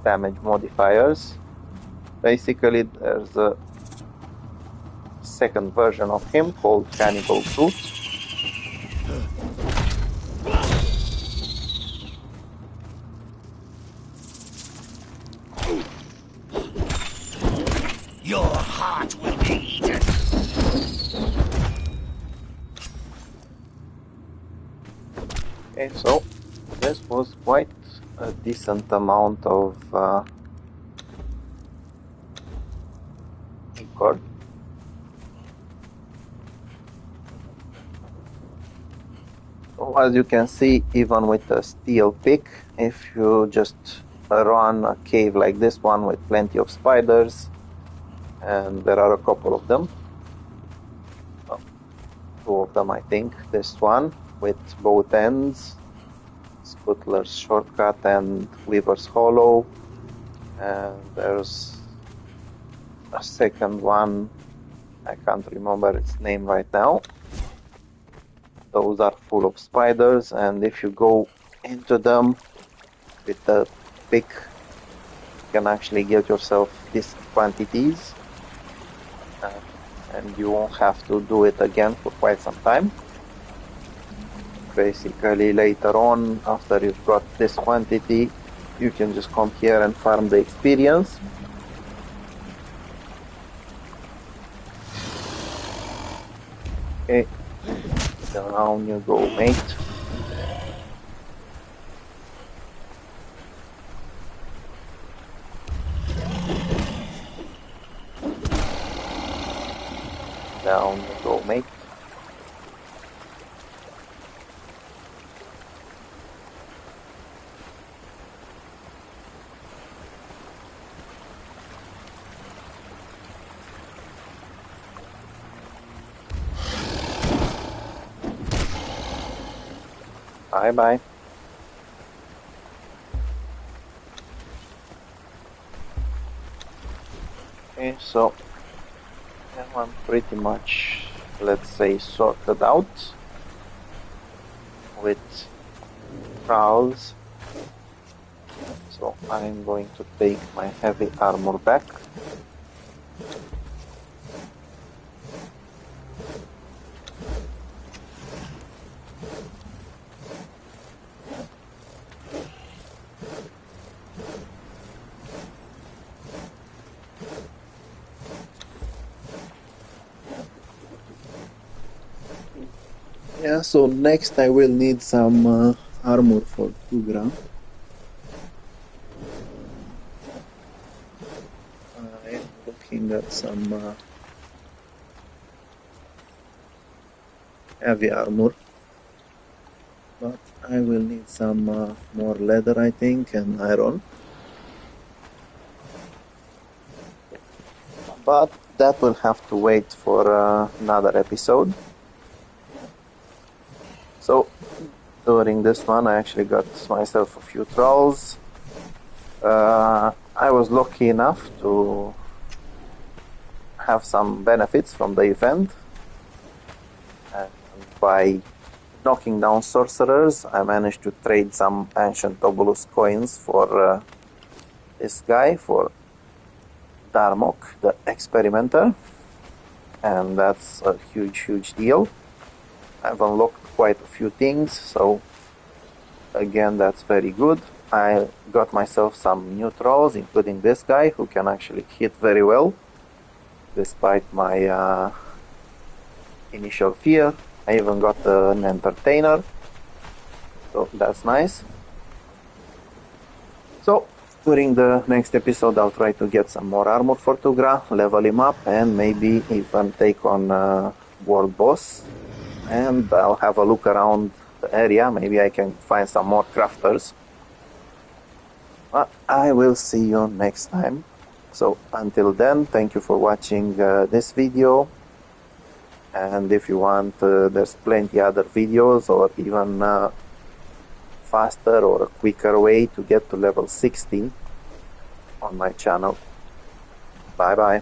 damage modifiers. Basically, there's a second version of him called Cannibal Brute. Your heart will be eaten. Okay, so this was quite a decent amount of record. So as you can see, even with a steel pick, if you just run a cave like this one with plenty of spiders, and there are a couple of them, two of them I think, this one with both ends, Scuttler's Shortcut and Weaver's Hollow, and there's a second one, I can't remember its name right now. Those are full of spiders, and if you go into them with the pick, you can actually get yourself these quantities, and you won't have to do it again for quite some time. basically later on, after you've got this quantity, you can just come here and farm the experience. Okay, down you go, mate. Down you go, mate. Bye bye. Okay, so now I'm pretty much, let's say, sorted out with thralls. So I'm going to take my heavy armor back. Yeah, so next I will need some armor for Tugra. I am looking at some heavy armor, but I will need some more leather, I think, and iron. But that will have to wait for another episode. So during this one I actually got myself a few thralls. I was lucky enough to have some benefits from the event, and by knocking down sorcerers I managed to trade some ancient obelisk coins for this guy, for Darmok the experimenter, and that's a huge deal. I've unlocked quite a few things, so again that's very good. I got myself some new thralls, including this guy who can actually hit very well despite my initial fear. I even got an entertainer, so that's nice. So during the next episode I'll try to get some more armor for Tugra, level him up, and maybe even take on world boss. And I'll have a look around the area. Maybe I can find some more crafters. But I will see you next time. So until then, thank you for watching this video. And if you want, there's plenty other videos, or even faster or a quicker way to get to level 60 on my channel. Bye bye.